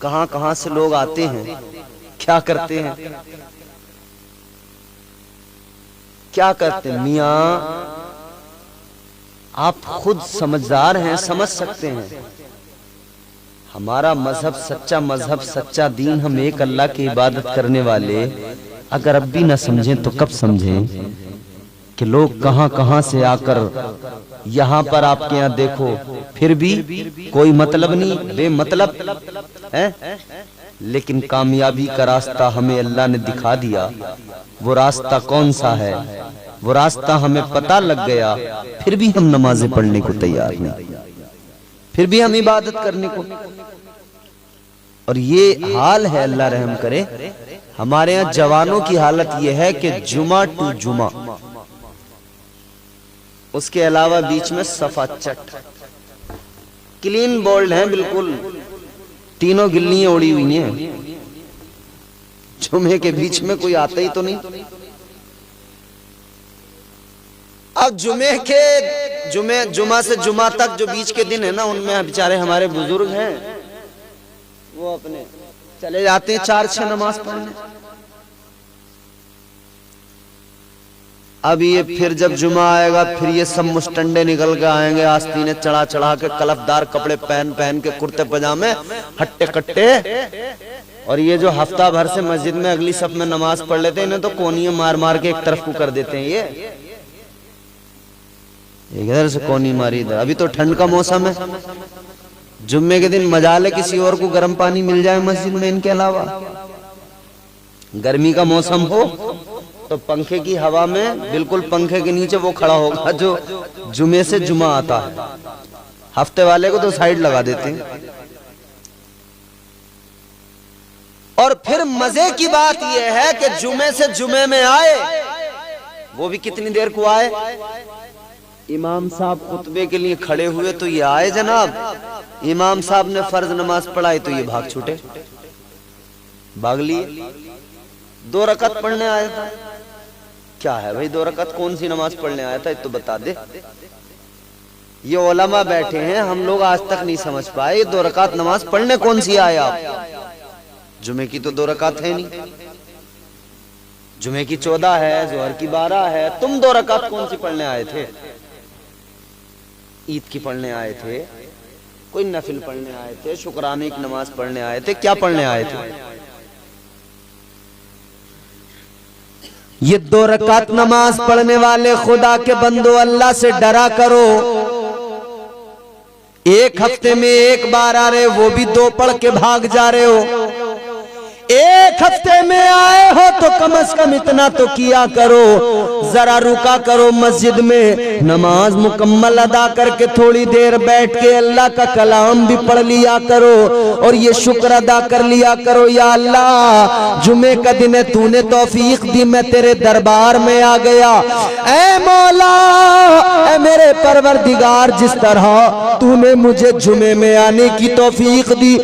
कहां कहां से लोग आते हैं, क्या करते हैं, क्या करते हैं। मियाँ आप खुद समझदार हैं, समझ सकते हैं। हमारा मजहब सच्चा मजहब, सच्चा दीन, हम एक अल्लाह की इबादत करने वाले अगर अब भी ना समझें तो कब समझें कि लोग कहां कहां से आकर यहाँ पर आपके यहाँ देखो, फिर भी कोई मतलब नहीं, बेमतलब है। लेकिन कामयाबी का रास्ता हमें अल्लाह ने दिखा दिया। वो रास्ता कौन सा है, वो रास्ता हमें पता लग गया, फिर भी हम नमाजें पढ़ने को तैयार नहीं, फिर भी हम इबादत करने को। और ये हाल है, अल्लाह रहम करे, हमारे यहाँ जवानों की हालत यह है कि जुमा टू जुमा, उसके अलावा बीच में सफा चट, क्लीन बोल्ड हैं बिल्कुल, तीनों गिल्लियां उड़ी हुई हैं, जुमे के बीच में कोई आता ही तो नहीं। अब जुमा से जुमा तक जो बीच के दिन है ना, उनमें बेचारे हमारे बुजुर्ग हैं, वो अपने चले जाते हैं 4-6 नमाज पढ़ने। अब ये फिर जब जुमा आएगा, फिर ये सब मुस्टंडे निकल के आएंगे, आस्तीने चढ़ा चढ़ा के, कलफदार कपड़े पहन पहन के, कुर्ते पजामे, हट्टे कट्टे। और ये जो हफ्ता भर से मस्जिद में अगली सब में नमाज पढ़ लेते हैं, इन्हें तो कोनियां मार मार के एक तरफ को कर देते हैं। ये इधर से कोनी मारी इधर। अभी तो ठंड का मौसम है, जुम्मे के दिन मजाले किसी और को गर्म पानी मिल जाए मस्जिद में इनके अलावा। गर्मी का मौसम हो तो पंखे की हवा में, बिल्कुल पंखे के नीचे वो खड़ा होगा जो जुमे से जुमा आता है। हफ्ते वाले को तो साइड लगा देते हैं। और फिर मजे की बात यह है कि जुमे से जुमे में आए, वो भी कितनी देर को आए, इमाम साहब खुतबे के लिए खड़े हुए तो ये आए जनाब, इमाम साहब ने फर्ज नमाज पढ़ाई तो ये भाग छूटे, भाग लिए। 2 रकात पढ़ने आया था, क्या है भाई 2 रकात, कौन सी नमाज पढ़ने आया था, तो बता दे। ये उलमा बैठे हैं, हम लोग आज तक नहीं समझ पाए 2 रकात नमाज पढ़ने कौन सी आए आप। जुमे की तो 2 रकात है नहीं, जुमे की 14 है, जोहर की 12 है, तुम 2 रकात कौन सी पढ़ने आए थे। ईद की पढ़ने आए थे, कोई नफिल पढ़ने आए थे, शुक्राने की नमाज पढ़ने आए थे, क्या पढ़ने आए थे। ये 2 रकात नमाज पढ़ने वाले खुदा के बंदो, अल्लाह से डरा करो। एक हफ्ते में एक बार आ रहे, वो भी 2 पढ़ के भाग जा रहे हो। एक हफ्ते में आए हो तो कम से कम इतना तो किया करो, जरा रुका करो मस्जिद में, नमाज मुकम्मल अदा करके थोड़ी देर बैठ के अल्लाह का कलाम भी पढ़ लिया करो और ये शुक्र अदा कर लिया करो, या अल्लाह जुमे का दिन है, तूने तौफीक दी, मैं तेरे दरबार में आ गया। ऐ मौला, ऐ मेरे परवरदिगार, जिस तरह तूने मुझे जुमे में आने की तौफीक दी,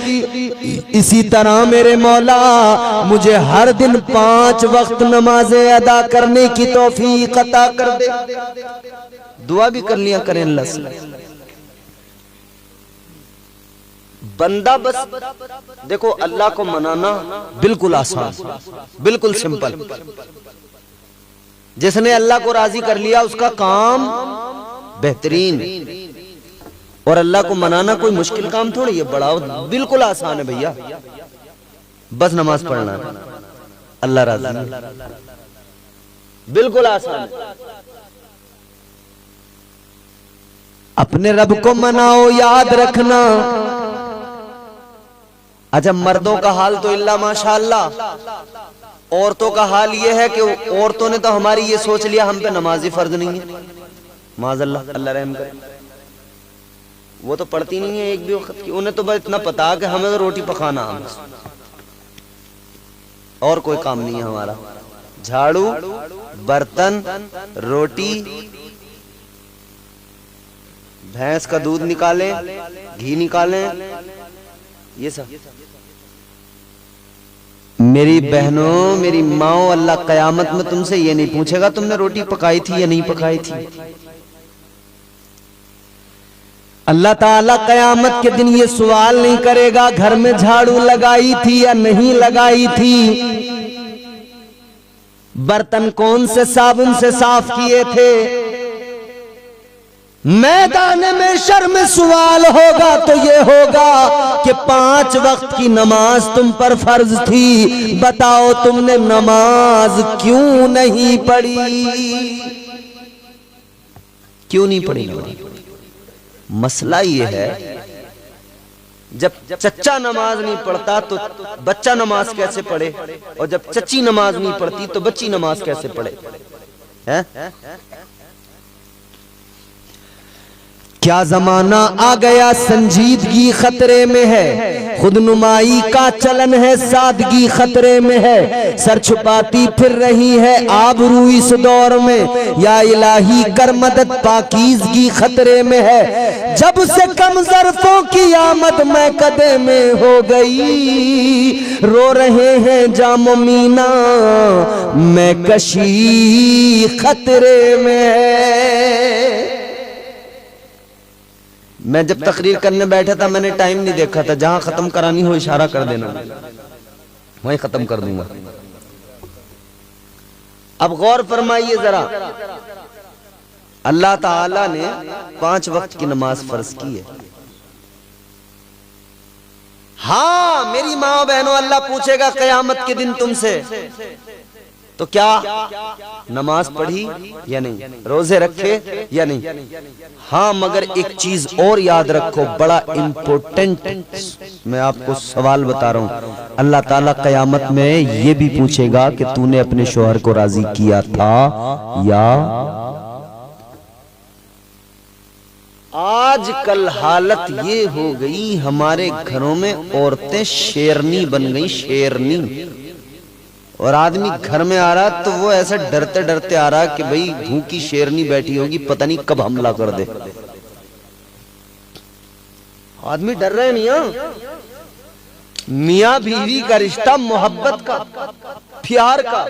इसी तरह मेरे मौला मुझे हर दिन 5 वक्त नमाजें अदा करने की तौफीक अता कर दे। दुआ भी कर लिया करें अल्लाह से। बंदा बस देखो, अल्लाह को मनाना बिल्कुल आसान, बिल्कुल सिंपल। जिसने अल्लाह को राजी कर लिया उसका काम बेहतरीन। और अल्लाह को मनाना कोई मुश्किल काम थोड़ी है, बड़ा बिल्कुल आसान है भैया। बस नमाज पढ़ना, अल्लाह राजी, बिल्कुल आसान। अपने रब को मनाओ, याद रखना। अच्छा, मर्दों का हाल तो इल्ला माशाअल्लाह, औरतों का हाल ये है कि औरतों ने तो हमारी ये सोच लिया हम पे नमाज ही फर्ज नहीं है। माज़अल्लाह, अल्लाह रहम करे। वो तो पढ़ती नहीं है एक भी वक्त की, उन्हें तो बस इतना पता कि हमें तो रोटी पकाना, हम और कोई काम नहीं है हमारा। झाड़ू, बर्तन, रोटी, भैंस का दूध निकालें, घी निकालें, ये सब। मेरी बहनों, मेरी माओ, अल्लाह कयामत में तुमसे ये नहीं पूछेगा तुमने रोटी पकाई थी या नहीं पकाई थी। अल्लाह ताला कयामत के दिन ये सवाल नहीं करेगा घर में झाड़ू लगाई थी या नहीं लगाई थी, बर्तन कौन से साबुन से साफ किए थे, मैदान में शर्म सवाल होगा तो ये होगा कि 5 वक्त की नमाज तुम पर फर्ज थी, बताओ तुमने नमाज क्यों नहीं पढ़ी? क्यों नहीं पढ़ी? मसला ये है, जब चच्चा नमाज नहीं पढ़ता तो बच्चा नमाज कैसे पढ़े, और जब चच्ची नमाज नहीं पढ़ती तो बच्ची नमाज कैसे पढ़े? है? क्या जमाना आ गया संजीदगी खतरे में है, खुदनुमाई का चलन है सादगी खतरे में है, सर छुपाती फिर रही है आबरू इस दौर में, या इलाही कर मदद पाकीज़गी खतरे में है। जब से कम ज़र्फ़ों की आमद मैं कदे में हो गई, रो रहे हैं जाम मीना मैं कशी खतरे में है। मैं जब तकरीर करने बैठा था मैंने टाइम नहीं देखा था, जहां खत्म करानी हो इशारा कर देना, वहीं खत्म कर दूंगा। अब गौर फरमाइए जरा, अल्लाह ताला ने 5 वक्त की नमाज फर्ज की है। हाँ मेरी माँ बहनों, अल्लाह पूछेगा कयामत के दिन तुमसे, तो क्या नमाज पढ़ी या नहीं, रोजे रखे या नहीं? हाँ मगर एक चीज और याद रखो, बड़ा इंपॉर्टेंट मैं आपको सवाल बता रहा हूं, अल्लाह ताला कयामत में ये भी पूछेगा कि तूने अपने शोहर को राजी किया था या? आजकल हालत ये हो गई, हमारे घरों में औरतें शेरनी बन गई, शेरनी। और आदमी घर में आ रहा तो वो ऐसा डरते डरते आ रहा कि भाई भूखी शेरनी बैठी होगी, पता नहीं कब हमला कर दे। आदमी डर रहे नहीं। मियां बीवी का रिश्ता मोहब्बत का, प्यार का,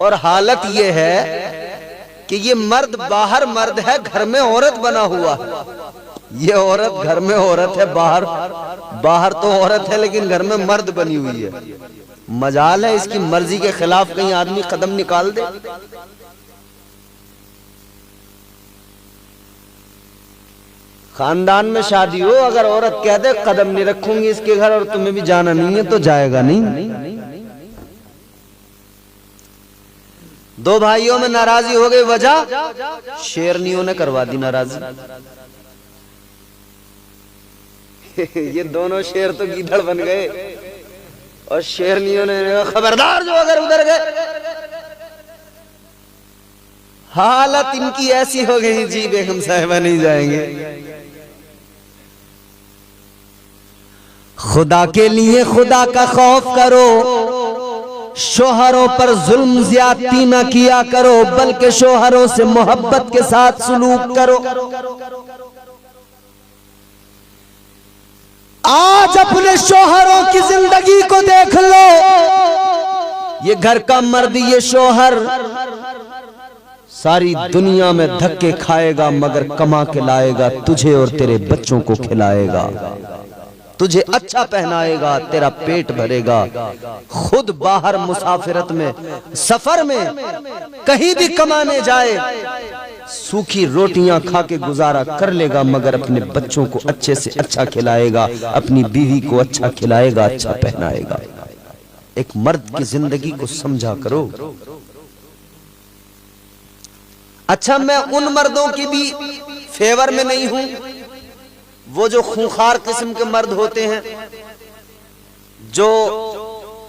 और हालत ये है कि ये मर्द बाहर मर्द है, घर में औरत बना हुआ है। ये औरत घर में औरत है, बाहर तो औरत है लेकिन घर में मर्द बनी हुई है। मजाल है इसकी मर्जी के खिलाफ कहीं आदमी कदम निकाल दे। खानदान में शादी हो, अगर औरत कह दे कदम नहीं रखूंगी इसके घर और तुम्हें भी जाना नहीं है, तो जाएगा नहीं। 2 भाइयों में नाराजी हो गई, वजह शेरनियों ने करवा दी नाराजी। ये दोनों शेर तो गीदड़ बन गए और शेरनियों ने खबरदार जो अगर उधर गए। हालत इनकी ऐसी हो गई, जी बेगम साहिबा नहीं जाएंगे। खुदा के लिए खुदा का खौफ करो, शोहरों पर जुल्म ज्यादती न किया करो, बल्कि शोहरों से मोहब्बत के साथ सलूक करो। आज अपने शोहरों की जिंदगी को देख लो, ये घर का मर्द, ये शोहर सारी दुनिया में धक्के खाएगा मगर कमा के लाएगा, तुझे और तेरे बच्चों को खिलाएगा, तुझे अच्छा पहनाएगा, तेरा पेट भरेगा। खुद बाहर मुसाफिरत में, सफर में कहीं भी कमाने जाए, सूखी रोटियां खा के गुजारा कर लेगा मगर अपने बच्चों को अच्छे से अच्छा खिलाएगा, अपनी बीवी को अच्छा खिलाएगा, अच्छा पहनाएगा। एक मर्द की जिंदगी को समझा करो। अच्छा मैं उन मर्दों की भी फेवर में नहीं हूं, वो जो खूंखार किस्म के मर्द होते हैं, जो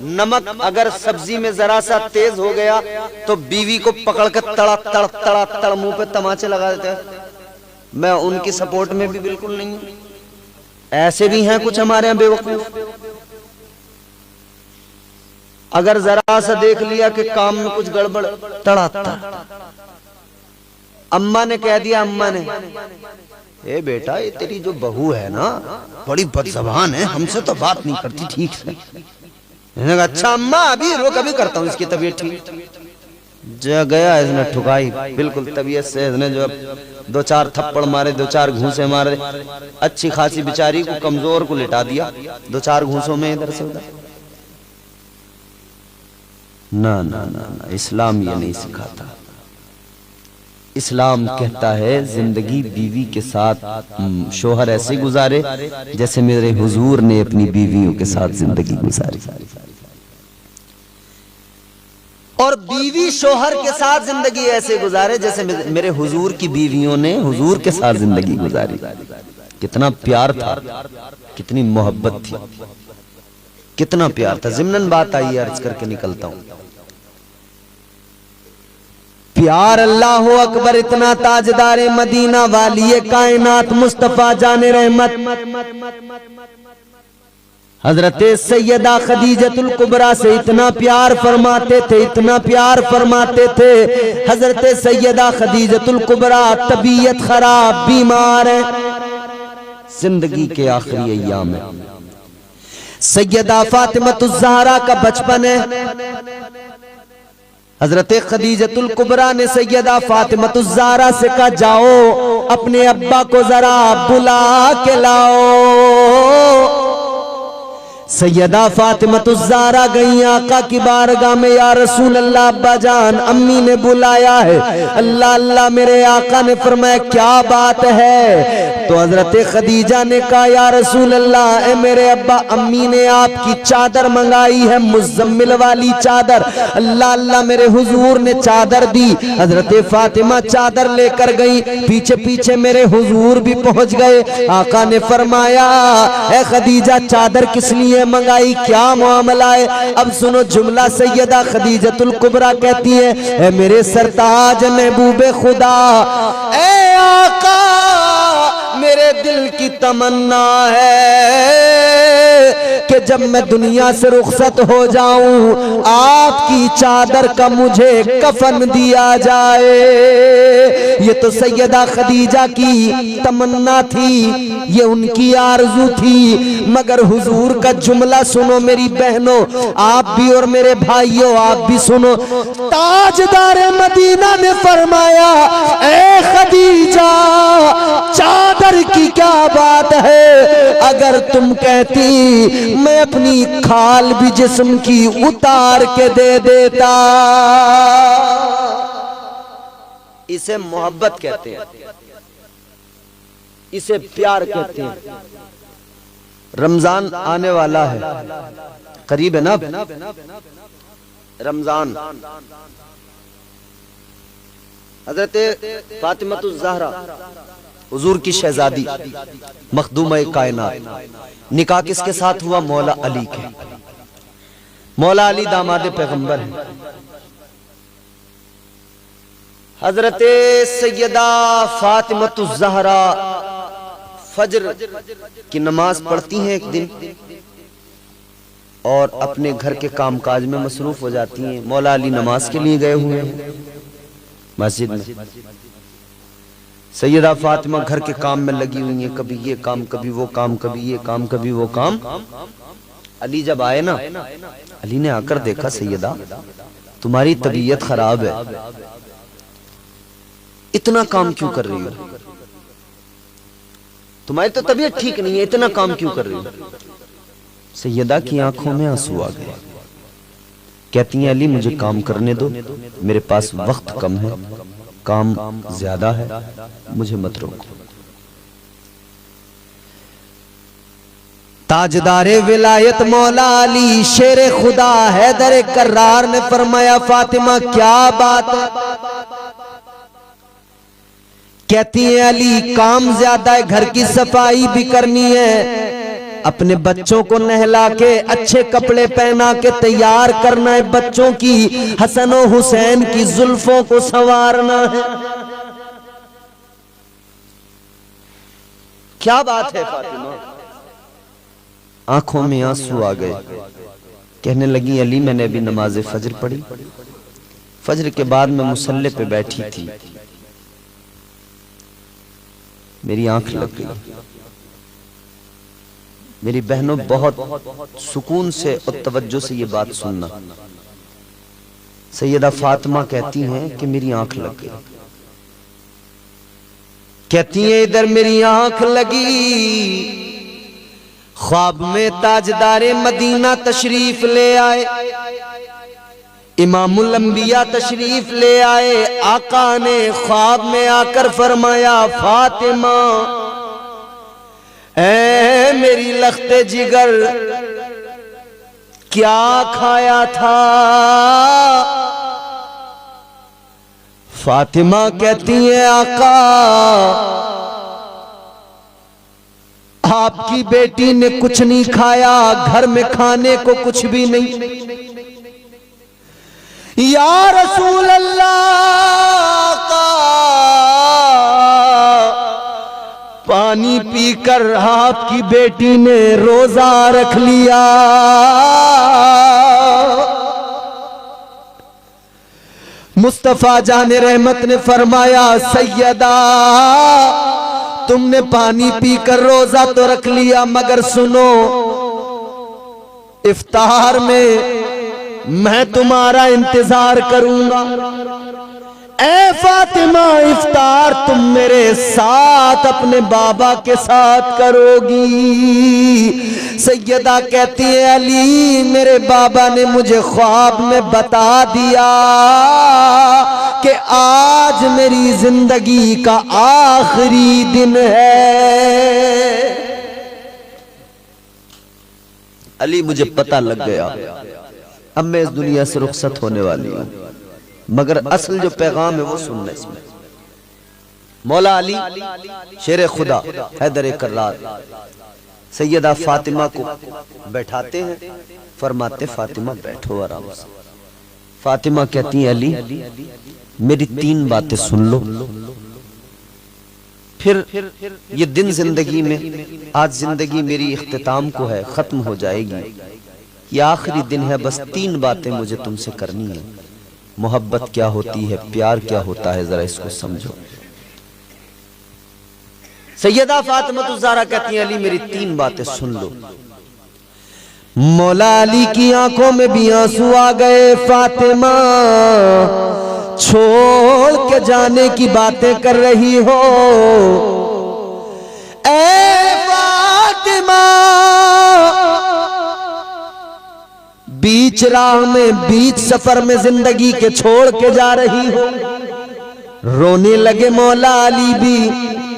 नमक अगर सब्जी में जरा सा तेज हो गया तो बीवी को पकड़ कर तड़ा तड़ तड़ा तड़ मुंह पे तमाचे लगा देते हैं। मैं उनकी सपोर्ट में भी बिल्कुल नहीं हूं। ऐसे भी हैं कुछ हमारे यहां बेवकूफ, अगर जरा सा देख लिया कि काम में कुछ गड़बड़, तड़ा तड़। अम्मा ने कह दिया, अम्मा ने, ए बेटा ये तेरी जो बहू है ना बड़ी बदज़बान है, हमसे तो बात नहीं करती ठीक से। अच्छा अम्मा अभी रो, कभी करता हूँ, इसकी तबीयत ठीक। जो गया इसने ठुकाई बिल्कुल तबीयत से, इसने जो 2-4 थप्पड़ मारे, 2-4 घूंसे मारे, अच्छी खासी बेचारी को कमजोर को लिटा दिया 2-4 घूंसों में इधर से उधर। ना ना ना ना, इस्लाम ये नहीं सिखाता। इस्लाम कहता है जिंदगी बीवी के साथ शोहर ऐसे गुजारे जैसे मेरे हुजूर ने अपनी बीवियों के साथ जिंदगी गुजारी, और बीवी शोहर के साथ जिंदगी ऐसे गुजारे जैसे मेरे हुजूर की बीवियों ने हुजूर के साथ जिंदगी गुजारी। कितना प्यार था, कितनी मोहब्बत थी, कितना प्यार था। ज़िम्नन बात आई, अर्ज करके निकलता हूं। प्यार अल्लाह अकबर इतना ताजदारे मदीना वाली कायनात मुस्तफा जाने रहमत हजरत सैयदा खदीजतुल कुबरा से इतना प्यार फरमाते थे, इतना प्यार फरमाते थे। हजरत सैयदा खदीजतुल कुबरा तबीयत खराब, बीमार है, जिंदगी के आखिरी अय्याम है। सैयदा फातिमतुज़ ज़हरा का बचपन है। हजरत खदीजतुल कुबरा ने सैयदा फातिमतुज़ ज़हरा से कहा, जाओ अपने अब्बा को जरा बुला के लाओ। सैयदा फातिमतुज़ ज़हरा गई आका की बारगाह में, या रसूल अल्लाह, अब्बा जान अम्मी ने बुलाया है। अल्लाह अल्लाह, मेरे आका ने फरमाया क्या बात है? तो हजरत खदीजा ने कहा, या रसूल अल्लाह, ए मेरे अब्बा, अम्मी ने आपकी चादर मंगाई है, मुज़म्मिल वाली चादर। अल्लाह अल्लाह, मेरे हुजूर ने चादर दी। हजरत फातिमा चादर लेकर गई, पीछे पीछे मेरे हुजूर भी पहुंच गए। आका ने फरमाया, ए खदीजा, चादर किस लिए मंगाई, क्या मामला है? अब सुनो जुमला। सैयदा खदीजतुल कुबरा कहती है, ए मेरे सरताज महबूबे खुदा, ए आका, मेरे दिल की तमन्ना है कि जब मैं दुनिया से रुखसत हो जाऊं, आपकी चादर का मुझे कफन दिया जाए। ये तो सैयदा खदीजा की तमन्ना थी, ये उनकी आरज़ू थी। मगर हुजूर का जुमला सुनो मेरी बहनों, आप भी और मेरे भाइयों, आप भी सुनो। ताजदारे मदीना ने फरमाया, ए खदीजा, चादर की क्या बात है? अगर तुम कहती, मैं अपनी खाल भी जिस्म की उतार के दे देता। इसे मोहब्बत कहते हैं, इसे प्यार कहते हैं। रमजान आने वाला है, करीब है ना रमजान। हजरत फातिमतुज़ ज़हरा हुजूर की शहजादी, मखदूम कायनात, निकाह किसके साथ हुआ? मौला अली के। मौला अली दामाद पैगंबर है। हजरत सैयदा फातिमतुज़ ज़हरा फजर की नमाज पढ़ती हैं एक दिन और अपने घर के कामकाज में मसरूफ हो जाती हैं। मौला अली नमाज के लिए गए हुए हैं मस्जिद में। सैयदा फातिमा घर के काम में लगी हुई हैं, कभी ये काम, कभी वो काम, कभी ये काम, कभी वो काम। अली जब आए ना, अली ने आकर देखा, सैयदा तुम्हारी तबीयत खराब है, इतना काम क्यों कर रही हो? तुम्हारी तो तबीयत ठीक नहीं है, इतना काम क्यों कर रही हो? सैयदा की आंखों में आंसू आ गए। कहती हैं, अली मुझे काम करने दो, मेरे पास वक्त कम है, काम ज्यादा है, मुझे मत रोको। ताजदारे विलायत मौला अली शेर खुदा हैदर कर्रार ने फरमाया, फातिमा क्या बात है? कहती है, अली काम ज्यादा है, घर की सफाई भी करनी है, अपने बच्चों को नहला के अच्छे कपड़े पहना के तैयार करना है, बच्चों की हसन और हुसैन की जुल्फों को संवारना है। क्या बात है फातिमा? आंखों में आंसू आ गए। कहने लगी, अली मैंने अभी नमाज फजर पढ़ी, फजर के बाद मैं मुसल्ले पे बैठी थी, मेरी आंख लग गई। मेरी बहनों, बहुत सुकून से और तवज्जो से ये बात सुनना। सैयदा फातिमा कहती हैं कि मेरी आंख लग गई। कहती हैं, इधर मेरी आंख लगी, ख्वाब में ताजदारे मदीना तशरीफ ले आए। इमामुल अंबिया तशरीफ ले आए। आका ने ख्वाब में आकर फरमाया, फातिमा ऐ मेरी लख्ते जिगर, क्या खाया था? फातिमा कहती है, आका आपकी बेटी ने कुछ नहीं खाया, घर में खाने को कुछ भी नहीं। या रसूल अल्लाह का पानी पीकर आपकी बेटी ने रोजा रख लिया। मुस्तफा जाने रहमत ने फरमाया, सैयदा तुमने पानी पीकर रोजा तो रख लिया, मगर सुनो इफ्तार में मैं तुम्हारा इंतजार करूंगा। ऐ फातिमा इफ्तार तुम मेरे साथ अपने बाबा के साथ करोगी। सैयदा कहती है, अली मेरे बाबा ने मुझे ख्वाब में बता दिया कि आज मेरी जिंदगी का आखिरी दिन है। अली मुझे पता लग गया, अब मैं इस दुनिया से रुखसत होने वाली हूं, मगर असल जो पैगाम है वो सुनना इसमें। मौला अली शेर खुदा हैदर कर्रार सैयदा फातिमा को बैठाते हैं, फरमाते फातिमा बैठो आराम से। फातिमा कहती है, अली मेरी 3 बातें सुन लो। फिर ये दिन जिंदगी में, आज जिंदगी मेरी इख्तिताम को है, खत्म हो जाएगी, ये आखिरी दिन है, बस 3 बातें मुझे तुमसे करनी है। मोहब्बत क्या होती है, प्यार क्या होता है, जरा इसको समझो। सैयदा फातिमा ज़हरा कहती हैं, अली मेरी 3 बातें सुन लो। मौला अली की आंखों में भी आंसू आ गए। फातिमा छोड़ के जाने की बातें कर रही हो, ऐ फातिमा बीच राह में, बीच सफर में जिंदगी के छोड़ के जा रही हो। रोने लगे मौला अली भी।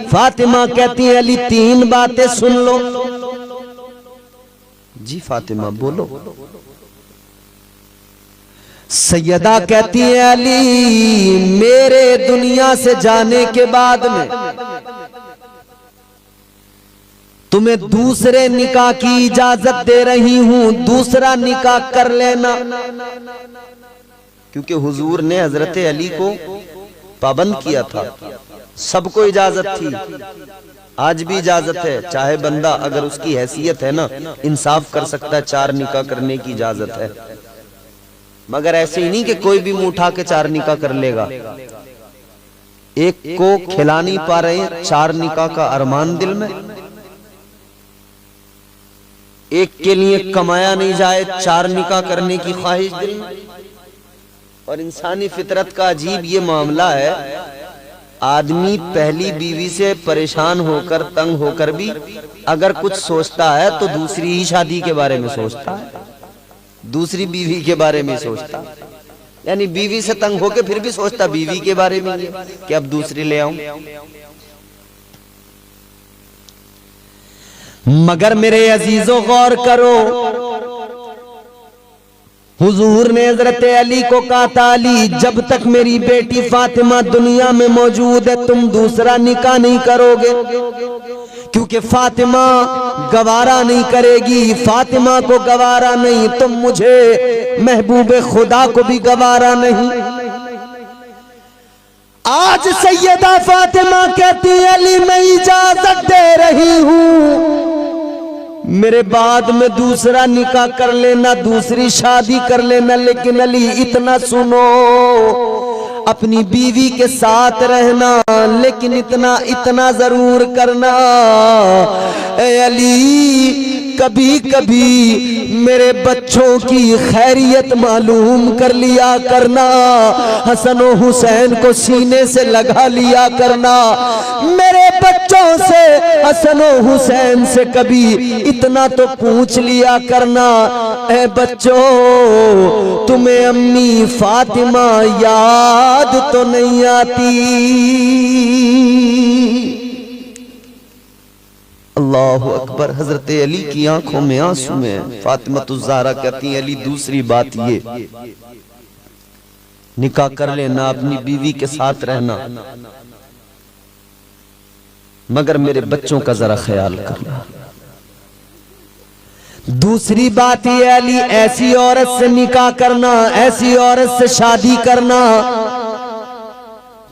फातिमा कहती है, अली 3 बातें सुन लो। जी फातिमा बोलो। सैयदा कहती है, अली मेरे दुनिया से जाने के बाद में तुम्हें दूसरे निकाह की इजाजत दे रही हूं, दूसरा निकाह कर लेना। क्योंकि हुजूर ने हजरत अली को पाबंद किया था, सबको इजाजत थी, आज भी इजाजत है। चाहे बंदा अगर उसकी हैसियत है ना, इंसाफ कर सकता है, 4 निकाह करने की इजाजत है। मगर ऐसे ही नहीं कि कोई भी मुंह उठा के 4 निकाह कर लेगा। एक को खिला नहीं पा रहे, 4 निकाह का अरमान दिल में, एक के लिए कमाया नहीं जाए, 4 निकाह करने की ख्वाहिश दिल में। और इंसानी फितरत का अजीब ये मामला है, आदमी पहली बीवी से परेशान होकर, तंग होकर भी अगर कुछ सोचता है तो दूसरी ही शादी के बारे में सोचता है, दूसरी बीवी के बारे में सोचता है। यानी बीवी से तंग होकर फिर भी सोचता बीवी के बारे में कि अब दूसरी ले आऊं। मगर मेरे अजीजों गौर करो, हुजूर ने हजरत अली को कहा था, अली जब तक मेरी बेटी फातिमा दुनिया में मौजूद है तुम दूसरा निकाह नहीं करोगे, क्योंकि फातिमा गवारा नहीं करेगी। फातिमा को गवारा नहीं तो मुझे महबूब खुदा को भी गवारा नहीं। आज सैयदा फातिमा कहती है, अली मैं इजाजत दे रही हूं, मेरे बाद में दूसरा निकाह कर लेना, दूसरी शादी कर लेना, लेकिन अली इतना सुनो, अपनी बीवी के साथ रहना, लेकिन इतना जरूर करना, ए अली कभी कभी मेरे बच्चों की खैरियत मालूम कर लिया करना, हसन और हुसैन को सीने से लगा लिया करना, मेरे बच्चों से, हसन और हुसैन से कभी इतना तो पूछ लिया करना, ए बच्चों तुम्हें अम्मी फातिमा याद तो नहीं आती। अल्लाहु अकबर। हजरत अली की आंखों में आंसू में फातिमा ज़हरा कहती है, अली दूसरी बात ये, निकाह कर लेना, अपनी बीवी के साथ रहना, मगर मेरे बच्चों का जरा ख्याल करना। दूसरी बात ये अली, ऐसी औरत से निकाह करना, ऐसी औरत से शादी करना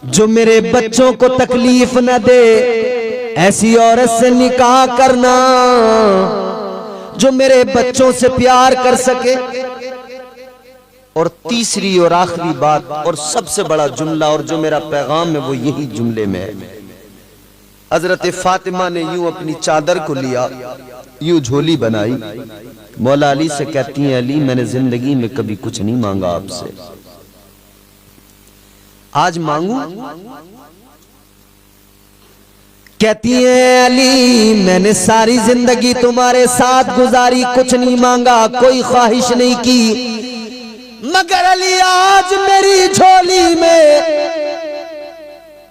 जो मेरे बच्चों को तकलीफ न दे, ऐसी औरत से निकाह करना जो मेरे बच्चों से प्यार कर सके। और तीसरी और आखिरी बात और सबसे बड़ा जुमला और जो मेरा पैगाम है वो यही जुमले में है। हजरत फातिमा ने यूं अपनी चादर को लिया, यूं झोली बनाई, मौला अली से कहती हैं, अली मैंने जिंदगी में कभी कुछ नहीं मांगा आपसे, आज मांगू? कहती है अली मैंने सारी जिंदगी तुम्हारे साथ गुजारी, कुछ नहीं मांगा, कोई ख्वाहिश नहीं की, मगर अली आज मेरी झोली में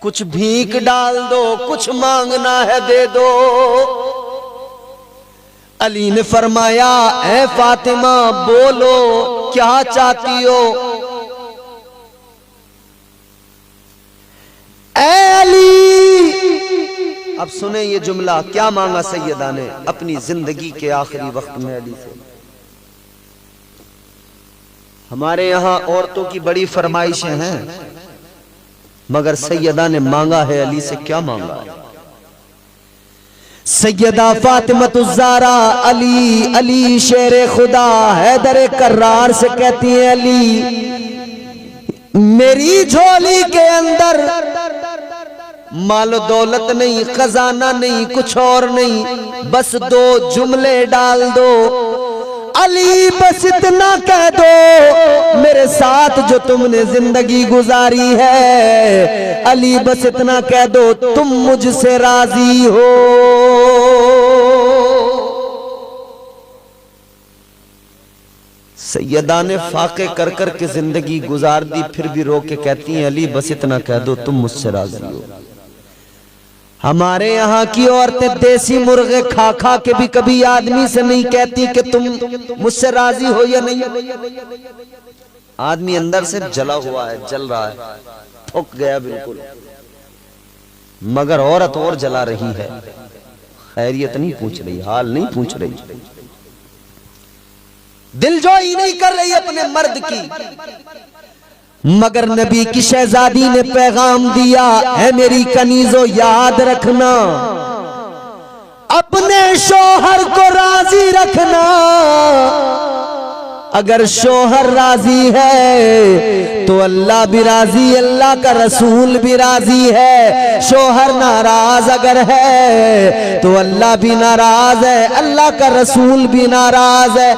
कुछ भीख डाल दो, कुछ मांगना है दे दो। अली ने फरमाया, ऐ फातिमा बोलो क्या चाहती हो? ऐ अली, अब सुने ये जुमला, क्या मांगा सैयदा ने अपनी जिंदगी के आखिरी वक्त में अली से। हमारे यहां औरतों की बड़ी फरमाइशें हैं, मगर सैयदा ने मांगा है अली से, क्या मांगा? सैयदा फातिमा ज़हरा अली, अली शेर खुदा हैदर कर्रार से कहती है, अली मेरी झोली के अंदर मालो दौलत नहीं, खजाना नहीं, कुछ और नहीं, बस दो जुमले डाल दो। अली बस इतना कह दो, मेरे साथ जो तुमने जिंदगी गुजारी है, अली बस इतना कह दो, तुम मुझसे राजी हो। सैयदा ने फाके कर कर के जिंदगी गुजार दी, फिर भी रो के कहती हैं, अली बस इतना कह दो, तुम मुझसे राजी हो। हमारे यहाँ की औरतें देसी मुर्गे खा खा के भी कभी आदमी से नहीं कहती कि तुम मुझसे राजी हो या नहीं। आदमी अंदर से जला हुआ है, जल रहा है, थक गया बिल्कुल, मगर औरत और जला रही है, खैरियत नहीं पूछ रही, हाल नहीं पूछ रही, दिलजोई नहीं कर रही अपने मर्द की। मगर नबी की शहजादी ने पैगाम दिया, है मेरी कनीजो याद रखना, अपने शोहर को राजी रखना। अगर शोहर राजी है तो अल्लाह भी राजी, अल्लाह का रसूल भी राजी है। शोहर नाराज अगर है तो अल्लाह भी नाराज है, अल्लाह का रसूल भी नाराज है।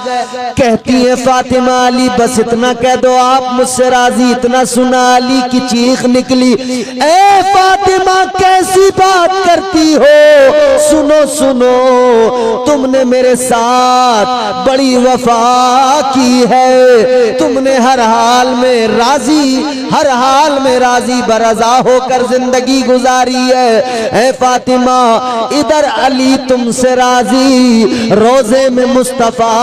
कहती है फातिमा, अली बस इतना कह दो आप मुझसे राजी। इतना सुना अली की चीख निकली, ए फातिमा कैसी बात करती हो? सुनो सुनो, तुमने मेरे साथ बड़ी वफा की है, तुमने हर हाल में राजी, हर हाल में राजी बरजा होकर जिंदगी गुजारी है। ऐ फातिमा इधर अली तुमसे राजी, रोजे में मुस्तफा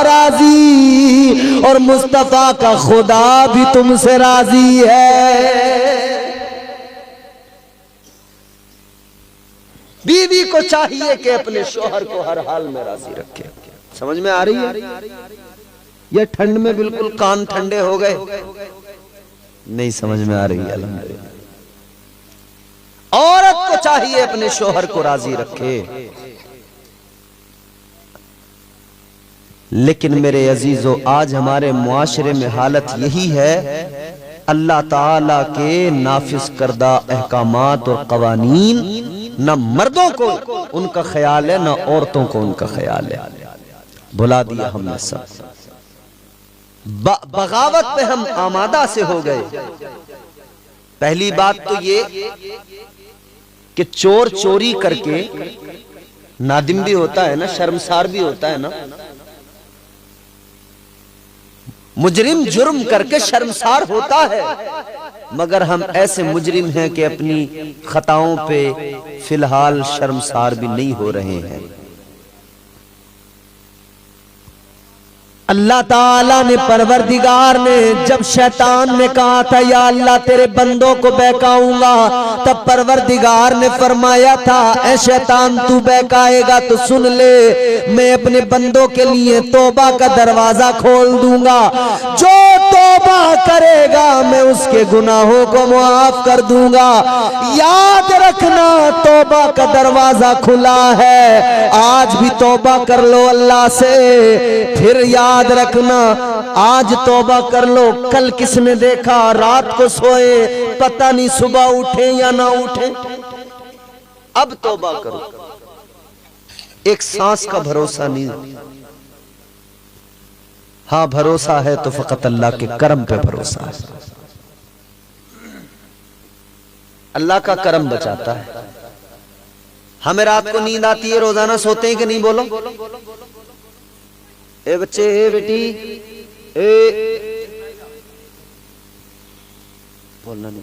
राजी, और मुस्तफा का खुदा भी तुमसे राजी है। बीवी को चाहिए कि अपने शोहर को हर हाल में राजी रखे। समझ में आ रही है? ये ठंड में बिल्कुल कान ठंडे हो गए, नहीं समझ में आ रही है? अल्हम्दुलिल्लाह, औरत को चाहिए अपने शोहर को राजी रखे। लेकिन मेरे अजीजों, आज हमारे मुआशरे में हालत यही है, अल्लाह ताला के नाफिज करदा अहकामात और कवानीन न मर्दों को उनका ख्याल है, न औरतों को उनका ख्याल है। भुला दिया हमने सब, बगावत पे हम आमादा से हो गए। पहली बात तो ये कि चोर चोरी करके नादिम भी होता है ना, शर्मसार भी होता है ना। मुजरिम जुर्म करके शर्मसार होता है, मगर हम ऐसे मुजरिम हैं कि अपनी खताओं पे फिलहाल शर्मसार भी नहीं हो रहे हैं। अल्लाह ताला ने, परवरदिगार ने, जब शैतान ने कहा था या अल्लाह तेरे बंदों को बहकाऊंगा, तब परवरदिगार ने फरमाया था ऐ शैतान तू बहकाएगा तो सुन ले, मैं अपने बंदों के लिए तौबा का दरवाजा खोल दूंगा। जो तौबा करेगा मैं उसके गुनाहों को माफ कर दूंगा। याद रखना तौबा का दरवाजा खुला है, आज भी तौबा कर लो अल्लाह से। फिर याद रखना आज तौबा कर लो, कल किसने देखा रात को सोए पता नहीं सुबह उठे या ना उठे। अब तौबा करो, एक सांस का भरोसा नहीं। हाँ भरोसा है तो फकत अल्लाह के करम पे भरोसा है। अल्लाह का करम बचाता है। हमें रात को नींद आती है, रोजाना सोते हैं कि नहीं? बोलो ए बच्चे, ए बेटी, ए बोलना नहीं।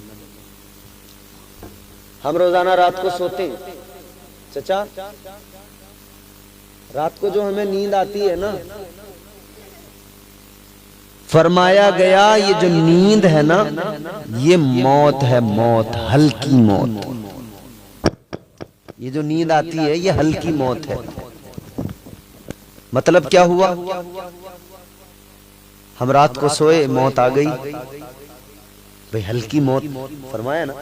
हम रोजाना रात को सोते हैं चचा। रात को जो हमें नींद आती है ना, फरमाया गया ये जो नींद है ना, ये मौत है, मौत, हल्की मौत। ये जो नींद आती है ये हल्की मौत है। मतलब क्या हुआ? हम रात को सोए, मौत आ गई भाई, हल्की मौत फरमाया ना,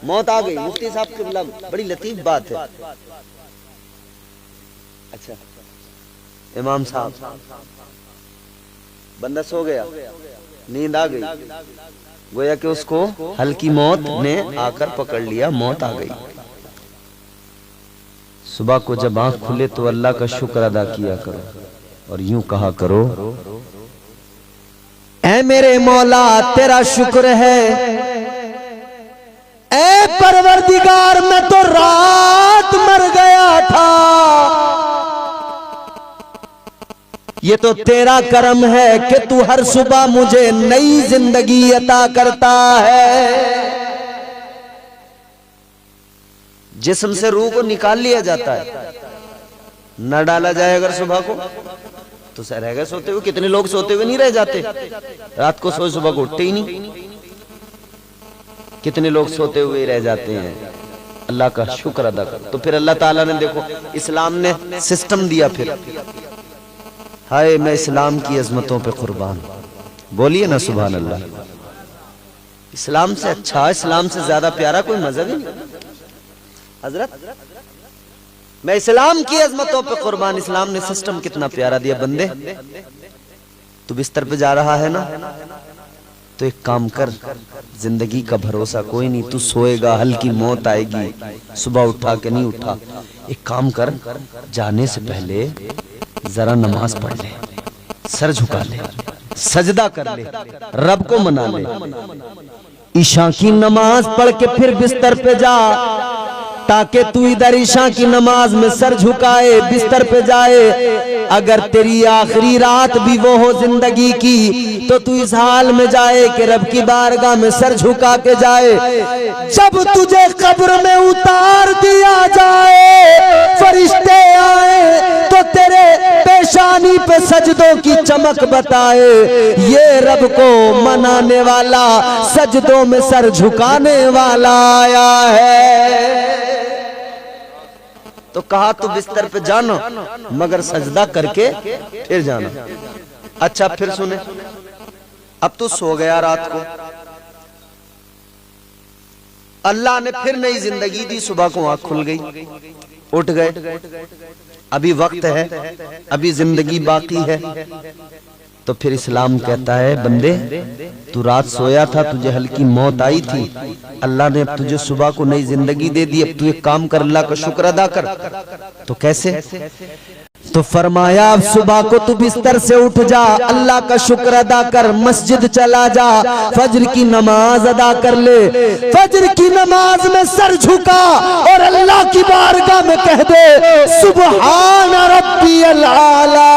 मौत आ गई। मुफ्ती साहब किबला, बड़ी लतीफ बात है। अच्छा इमाम साहब, बंदा सो गया, नींद आ गई, गोया कि उसको हल्की मौत ने आकर पकड़ लिया, मौत आ गई। सुबह को जब आंख खुले तो अल्लाह का शुक्र अदा किया करो और यूं कहा करो ऐ मेरे मौला तेरा शुक्र है, ऐ परवरदिगार मैं तो रात मर गया था, ये तो तेरा करम है कि तू हर सुबह मुझे नई जिंदगी अता करता है। जिस्म से रूह को निकाल लिया जाता है, न डाला जाए अगर सुबह को तो रह गए सोते हुए। कितने लोग सोते हुए नहीं रह जाते, रात को सोए सुबह को उठते ही नहीं। कितने लोग सोते हुए रह जाते हैं। अल्लाह का शुक्र अदा कर। तो फिर अल्लाह ताला ने देखो इस्लाम ने सिस्टम दिया। फिर हाय मैं इस्लाम की अजमतों पे कुर्बान, बोलिए ना सुभान अल्लाह। इस्लाम से अच्छा, इस्लाम से ज्यादा प्यारा कोई मजहब ही नहीं हजरत। मैं इस्लाम की अजमतों पे कुर्बान। इस्लाम ने सिस्टम कितना प्यारा दिया। बंदे तू बिस्तर पे जा रहा है ना, तो एक काम कर, जिंदगी का भरोसा कोई नहीं, तू सोएगा, हल्की मौत आएगी, सुबह उठा के नहीं उठा। एक काम कर, जाने से पहले जरा नमाज पढ़ ले, सर झुका ले, सजदा कर ले, रब को मना ले। ईशा की नमाज पढ़ के फिर बिस्तर पे जा, ताकि तू इधर ईशा की नमाज में सर झुकाए, बिस्तर पे जाए। अगर तेरी आखिरी रात भी वो हो जिंदगी की, तो तू इस हाल में जाए कि रब की बारगाह में सर झुका के जाए। जब तुझे कब्र में उतार दिया जाए, फरिश्ते आए तो तेरे पेशानी पे सजदों की चमक बताए, ये रब को मनाने वाला, सजदों में सर झुकाने वाला आया है। तो कहा तू बिस्तर पे जाना, मगर सजदा करके फिर जाना। अच्छा फिर सुने, अब तू सो गया रात को, अल्लाह ने फिर नई जिंदगी दी, सुबह को आंख खुल गई, उठ गए, अभी वक्त है, अभी जिंदगी बाकी है। तो फिर इस्लाम कहता है बंदे तू रात सोया था, तुझे हल्की मौत आई थी, अल्लाह ने अब तुझे सुबह को नई जिंदगी दे दी। अब तू एक काम कर, अल्लाह का शुक्र अदा कर। तो कैसे? तो फरमाया अब सुबह को तू बिस्तर से उठ जा, अल्लाह का शुक्र अदा कर, मस्जिद चला जा, फजर की नमाज अदा कर ले। फजर की नमाज में सर झुका और अल्लाह की बारगाह में कह दे सुबहान रब्बियल आला,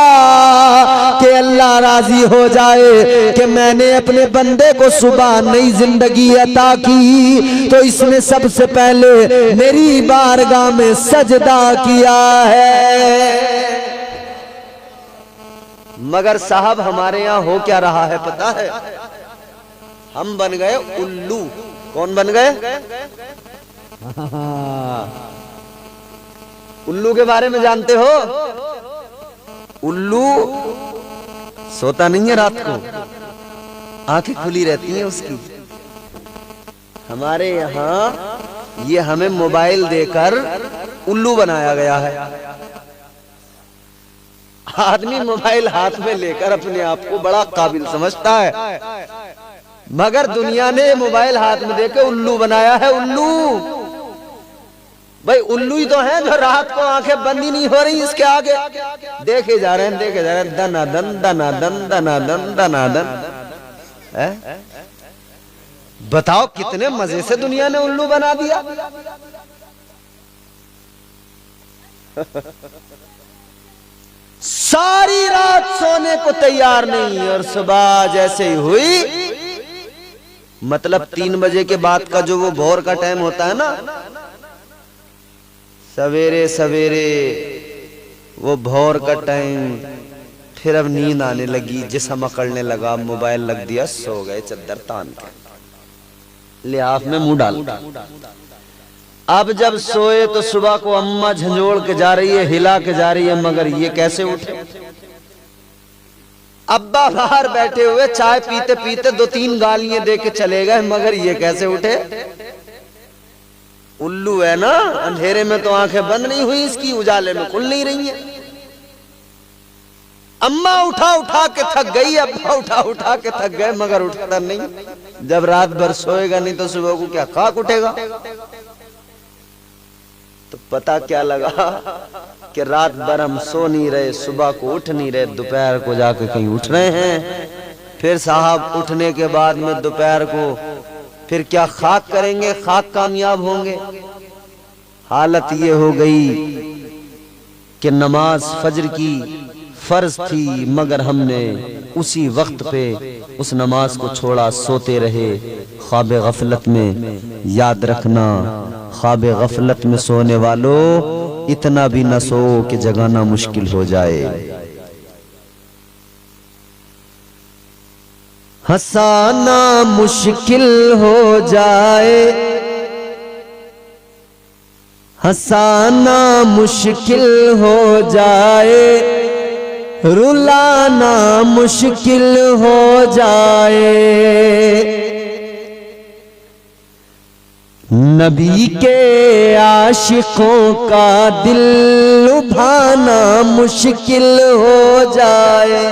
कि अल्लाह राजी हो जाए कि मैंने अपने बंदे को सुबह नई जिंदगी अता की तो इसने सबसे पहले मेरी बारगाह में सजदा किया है। मगर साहब हमारे यहां हो क्या रहा है पता है? हम बन गए उल्लू। कौन बन गए? उल्लू के बारे में जानते हो? उल्लू सोता नहीं है रात को, आंखें खुली रहती हैं उसकी। हमारे यहां ये हमें मोबाइल देकर उल्लू बनाया गया है। आदमी मोबाइल हाथ में लेकर अपने आप को बड़ा काबिल समझता है, मगर दुनिया ने मोबाइल हाथ में देकर उल्लू बनाया है। उल्लू भाई उल्लू ही तो है जो रात को आंखें बंद ही नहीं हो रही, इसके आगे देखे जा रहे हैं, देखे जा रहे हैं, दनादन दनादन दनादन दनादन। बताओ कितने मजे से दुनिया ने उल्लू बना दिया। सारी रात सोने को तैयार नहीं और सुबह जैसे ही हुई, मतलब 3 बजे के बाद का जो वो भोर का टाइम होता है ना, सवेरे सवेरे वो भोर का टाइम, फिर अब नींद आने लगी, जिस्म अकड़ने लगा, मोबाइल लग दिया, सो गए चद्दर तान के, लिहाफ में मुंह डाल। अब जब सोए तो सुबह को अम्मा झंझोड़ के जा रही है, हिला के जा रही है, मगर ये कैसे उठे? अब्बा बाहर बैठे हुए चाय पीते पीते 2-3 गालियां दे के चले गए, मगर ये कैसे उठे? उल्लू है ना, अंधेरे में तो आंखें बंद नहीं हुई इसकी, उजाले में खुल नहीं रही है। अम्मा उठा उठा के थक गई, अब्बा उठा उठा के थक गए, मगर उठता नहीं। जब रात भर सोएगा नहीं तो सुबह को क्या खाक उठेगा? तो पता क्या लगा कि रात भर हम सो नहीं रहे, सुबह को उठ नहीं रहे, दोपहर को जाके कहीं उठ रहे हैं। फिर साहब उठने के बाद में दोपहर को फिर क्या खाक करेंगे, खाक कामयाब होंगे। हालत ये हो गई कि नमाज फजर की फर्ज थी, मगर हमने उसी वक्त पे उस नमाज को छोड़ा, सोते रहे ख्वाब गफलत में। याद रखना, ख्वाब गफलत में सोने वालों इतना भी न सो कि जगाना मुश्किल हो जाए। हंसाना मुश्किल हो जाए, हंसाना मुश्किल हो जाए, रुलाना मुश्किल हो जाए। नबी के आशिकों का दिल लुभाना मुश्किल हो जाए,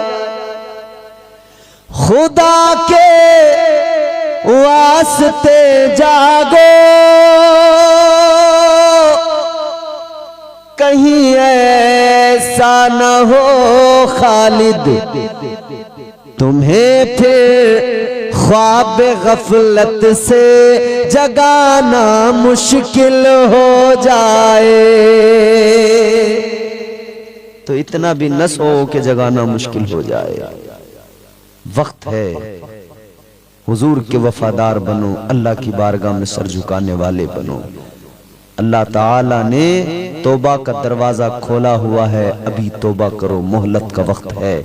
खुदा के वास्ते जागो, कहीं ऐसा न हो खालिद तुम्हें फिर ख्वाब गफलत से जगाना मुश्किल हो जाए। तो इतना भी न सो के जगाना मुश्किल हो जाए। वक्त है, हुजूर के वफादार बनो, अल्लाह की बारगाह में सर झुकाने वाले बनो। अल्लाह ताला ने तौबा का दरवाजा खोला हुआ है, अभी तौबा करो, मोहलत का वक्त है।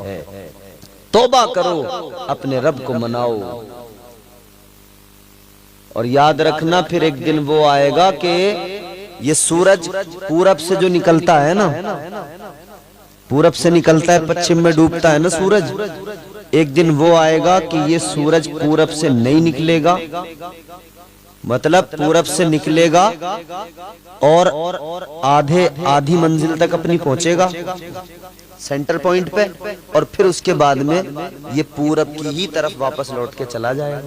तौबा करो, अपने रब को मनाओ। और याद रखना फिर एक दिन वो आएगा कि ये सूरज पूरब से जो निकलता है ना, पूरब से निकलता है, पश्चिम में डूबता है ना सूरज, एक दिन वो आएगा कि ये सूरज पूरब से नहीं निकलेगा, मतलब पूरब से निकलेगा और आधी मंजिल तक अपनी पहुंचेगा सेंटर पॉइंट पे, और फिर उसके बाद में ये पूरब की ही तरफ वापस लौट के चला जाएगा,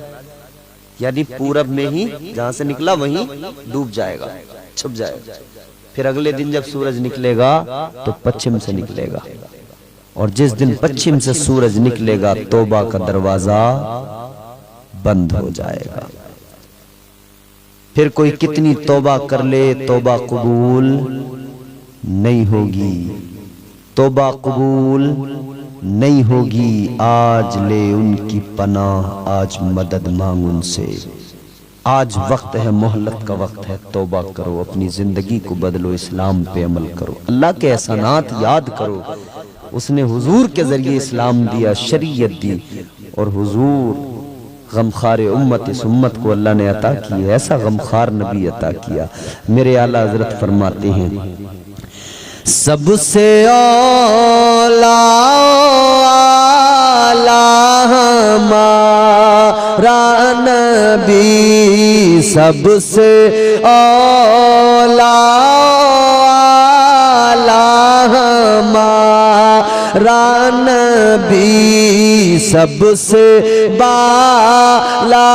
यानी पूरब में ही जहां से निकला वहीं डूब जाएगा। छुप जाएगा। फिर अगले दिन जब सूरज निकलेगा तो पश्चिम से निकलेगा, और जिस दिन पश्चिम से सूरज निकलेगा तौबा का दरवाजा बंद हो जाएगा। फिर कोई कितनी तौबा कर ले, तौबा कबूल नहीं होगी, तौबा कबूल नहीं होगी। आज ले उनकी पनाह, आज मदद मांग उनसे। आज वक्त है, मोहल्लत का वक्त है, तौबा करो, अपनी जिंदगी को बदलो, इस्लाम पे अमल करो, अल्लाह के एहसानात याद करो। उसने हुजूर के जरिए इस्लाम दिया, शरीयत दी, और हुजूर गमखार उम्मत, इस उम्मत को अल्लाह ने अता की, ऐसा गमखार नबी अता किया। मेरे आला हजरत फरमाते हैं, सबसे औला हमारा नबी, सबसे औला हमारा नबी, सबसे बाला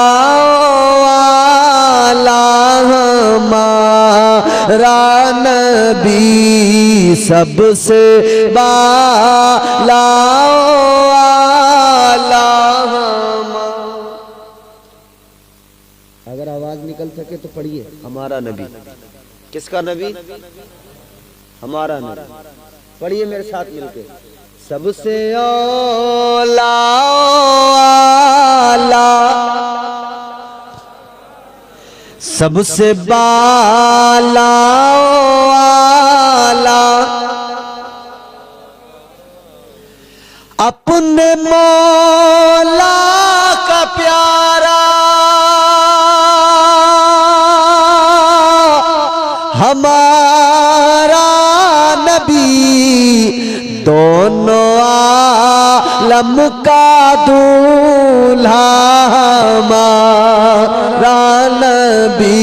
हमारा नबी, सबसे बाला अगर आवाज निकल सके तो पढ़िए, हमारा नबी। किसका नबी? हमारा नबी। पढ़िए मेरे साथ मिलके, सबसे औला सबसे बाला अपने मौला का प्यारा, हमारा नबी, दोनों आलम का दूल्हा, हमारा नबी,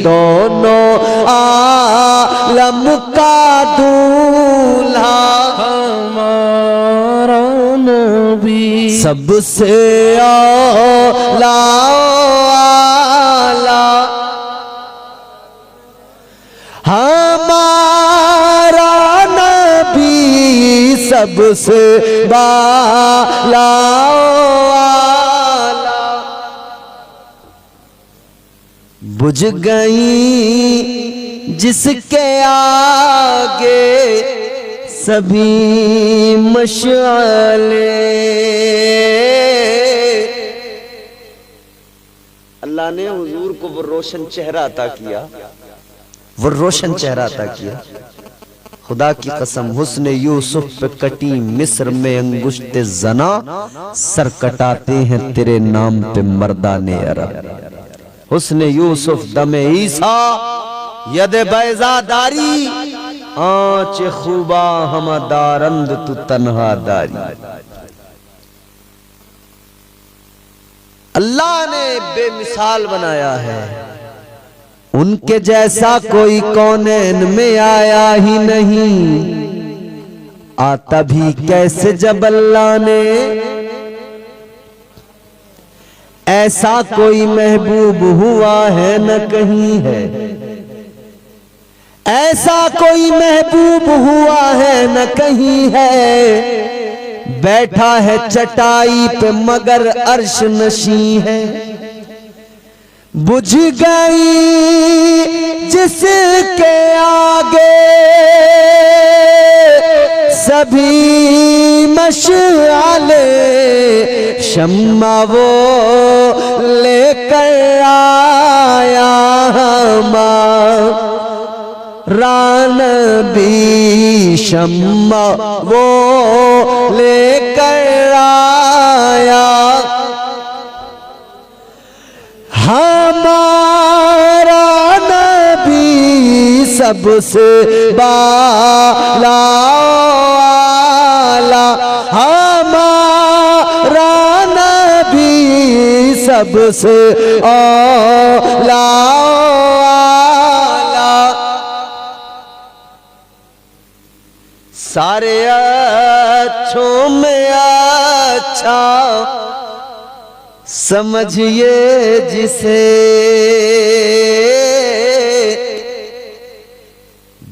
दोनों आलम का दूल्हा, हमारा नबी, सबसे औला हमारा नबी, सबसे बाला बुझ गई जिसके आगे सभी मशाले। अल्लाह ने हुजूर को वो रोशन चेहरा अता किया, वो रोशन चेहरा अता किया। खुदा की कसम, हुस्न यूसुफ पे कटी मिस्र में अंगुश्ते जना, सर कटाते हैं तेरे नाम पे मर्दाने अरब। हुस्न यूसुफ दमे ईसा, यद बैजादारी, आँच खूबा हम दारंद तू तन्हा दारी। अल्लाह ने बेमिसाल बनाया है, उनके जैसा कोई कौनैन में आया ही नहीं। आता भी कैसे जब अल्लाह ने, ऐसा कोई महबूब हुआ है न कहीं है, ऐसा कोई महबूब हुआ है न कहीं है। बैठा है चटाई पे मगर अर्श नशी है। बुझ गई जिसके आगे सभी मशाले, शम्मा वो लेकर आया हमारा नबी, शम्मा वो लेकर आया हमारा नबी, सबसे बाला हमारा नबी, सबसे औला। सारे अच्छों में अच्छा समझिए जिसे,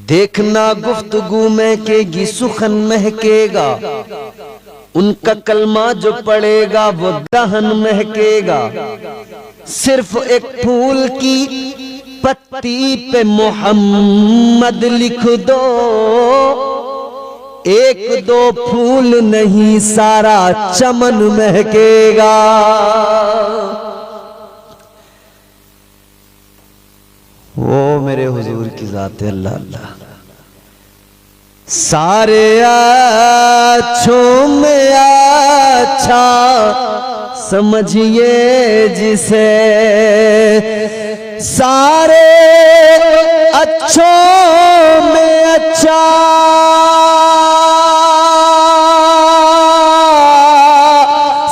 देखना गुफ्तगू महकेगी, सुखन महकेगा, उनका कलमा जो पड़ेगा वो दहन महकेगा। सिर्फ एक फूल की पत्ती पे मोहम्मद लिख दो, एक दो फूल नहीं सारा चमन महकेगा। वो मेरे हुजूर की जात है अल्लाह अल्लाह। सारे अच्छों में अच्छा समझिए जिसे, सारे अच्छों में अच्छा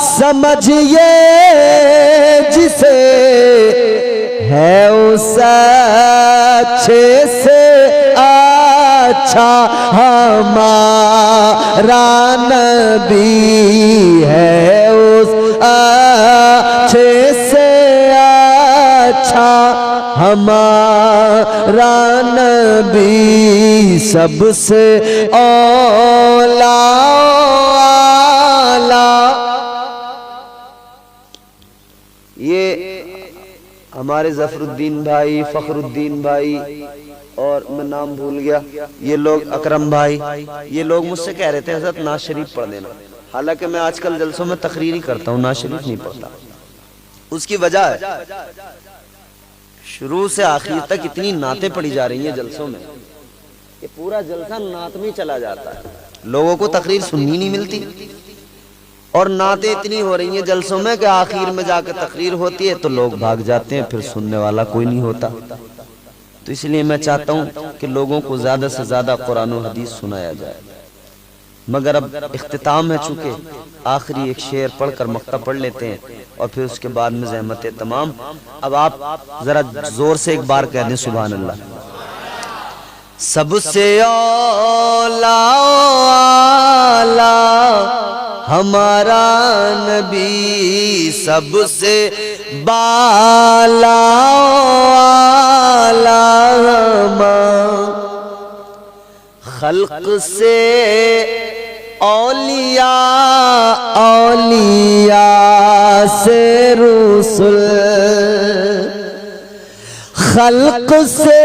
समझिए जिसे, है उस अच्छे से अच्छा हमारा नबी, है उस अच्छे से अच्छा हमारा नबी, सबसे औला आला। ये हमारे जफरुद्दीन भाई, फखरुद्दीन भाई और मैं नाम भूल गया, ये लोग अकरम भाई, ये लोग मुझसे कह रहे थे हज़रत नाज शरीफ पढ़ देना। हालांकि मैं आजकल जलसों में तकरीर ही करता हूँ, नाज शरीफ नहीं पढ़ता। उसकी वजह है शुरू से आखिर तक इतनी नातें पढ़ी जा रही हैं जलसों में, ये पूरा जलसा नात में चला जाता है, लोगों को तकरीर सुननी नहीं मिलती। और नातें इतनी हो रही हैं जलसों में कि आखिर में जाकर तकरीर होती है तो लोग भाग जाते हैं, फिर सुनने वाला कोई नहीं होता। तो इसलिए मैं चाहता हूँ कि लोगों को ज़्यादा से ज़्यादा कुरान और हदीस सुनाया जाए। मगर अब इख्तिताम है, चूँकि आखिरी एक शेर पढ़कर मक्ता पढ़ लेते हैं और फिर उसके बाद में ज़हमत तमाम। अब आप ज़रा ज़ोर से एक बार कह दें सुभान अल्लाह। सबसे औला हमारा नबी, सबसे बाला खल्क से औलिया, औलिया से रुसुल, खल्क से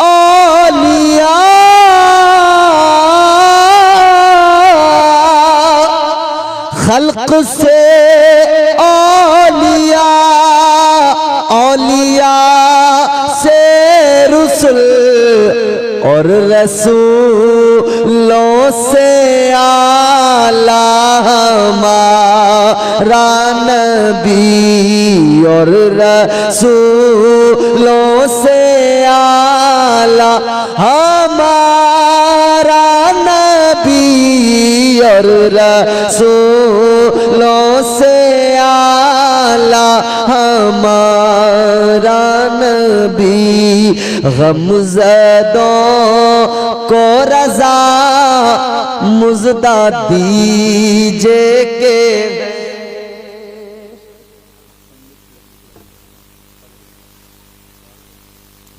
औलिया, खल्क से औलिया, औलिया से रुसुल, और रसूलों से आला हमारा नबी, और रसूलों से आला हमारा नबी, और रसूलों से आला हमारा नबी। गमज़दों को रज़ा मुज़दा दीजिए के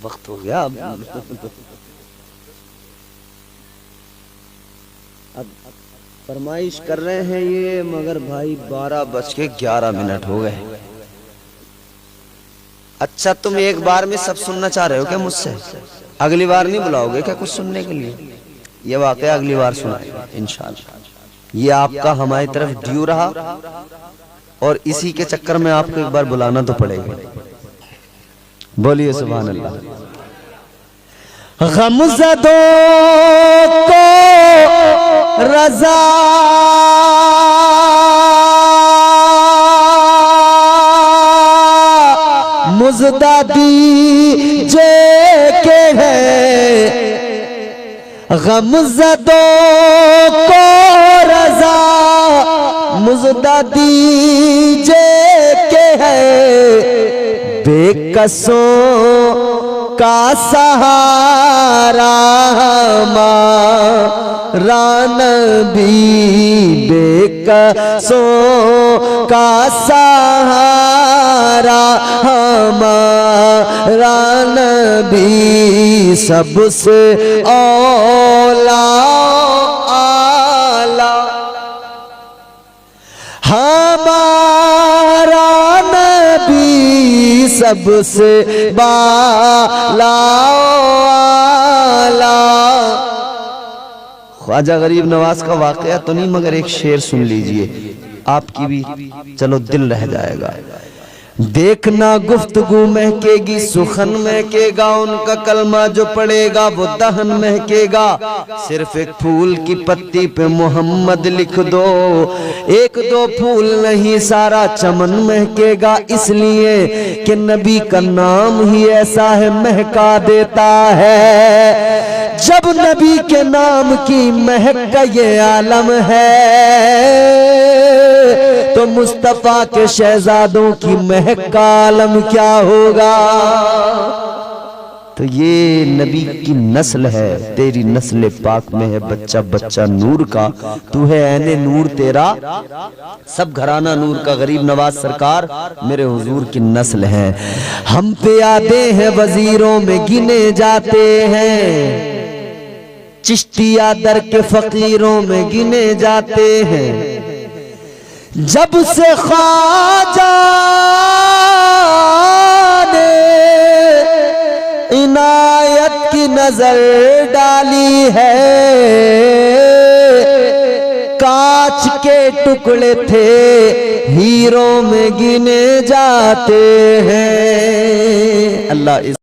वक्त हो गया। अब फरमाइश कर रहे हैं ये, मगर भाई 12:11 हो गए। अच्छा, तुम एक बार में सब सुनना चाह रहे हो क्या मुझसे? अगली बार नहीं बुलाओगे क्या कुछ सुनने के लिए? ये वाकया अगली बार सुनाएंगे इंशाअल्लाह। ये आपका हमारी तरफ ड्यू रहा और इसी के चक्कर में आपको एक बार बुलाना तो पड़ेगा। बोलिए सुभान अल्लाह। गमज़दों को रज़ा मुज़दा दीजिए के है, गमज़दों को रज़ा मुज़दा दीजिए के है, बेकसों का सहारा नबी बेकसों का सहारा, हमारा नबी सबसे औला आला, हमारा नबी सबसे बाला आला। ख्वाजा गरीब नवाज का वाकया तो नहीं, मगर एक शेर सुन लीजिए, आपकी भी चलो दिल रह जाएगा। देखना गुफ्तगू महकेगी, सुखन महकेगा, उनका कलमा जो पड़ेगा वो दहन महकेगा। सिर्फ एक फूल की पत्ती पे मोहम्मद लिख दो, एक दो फूल नहीं सारा चमन महकेगा। इसलिए कि नबी का नाम ही ऐसा है, महका देता है। जब नबी के नाम की महक का ये आलम है, तो मुस्तफा के शहजादों की महक का आलम क्या होगा। तो ये नबी की नस्ल है, तेरी नस्ल पाक में है बच्चा बच्चा नूर का। तू है ऐने नूर तेरा, सब घराना नूर का। गरीब नवाज सरकार मेरे हुजूर की नस्ल है। हम पे आते हैं वजीरों में गिने जाते हैं, चिश्तिया दर के फकीरों में गिने जाते हैं। जब से ख्वाजा ने इनायत की नजर डाली है, कांच के टुकड़े थे हीरों में गिने जाते हैं। अल्लाह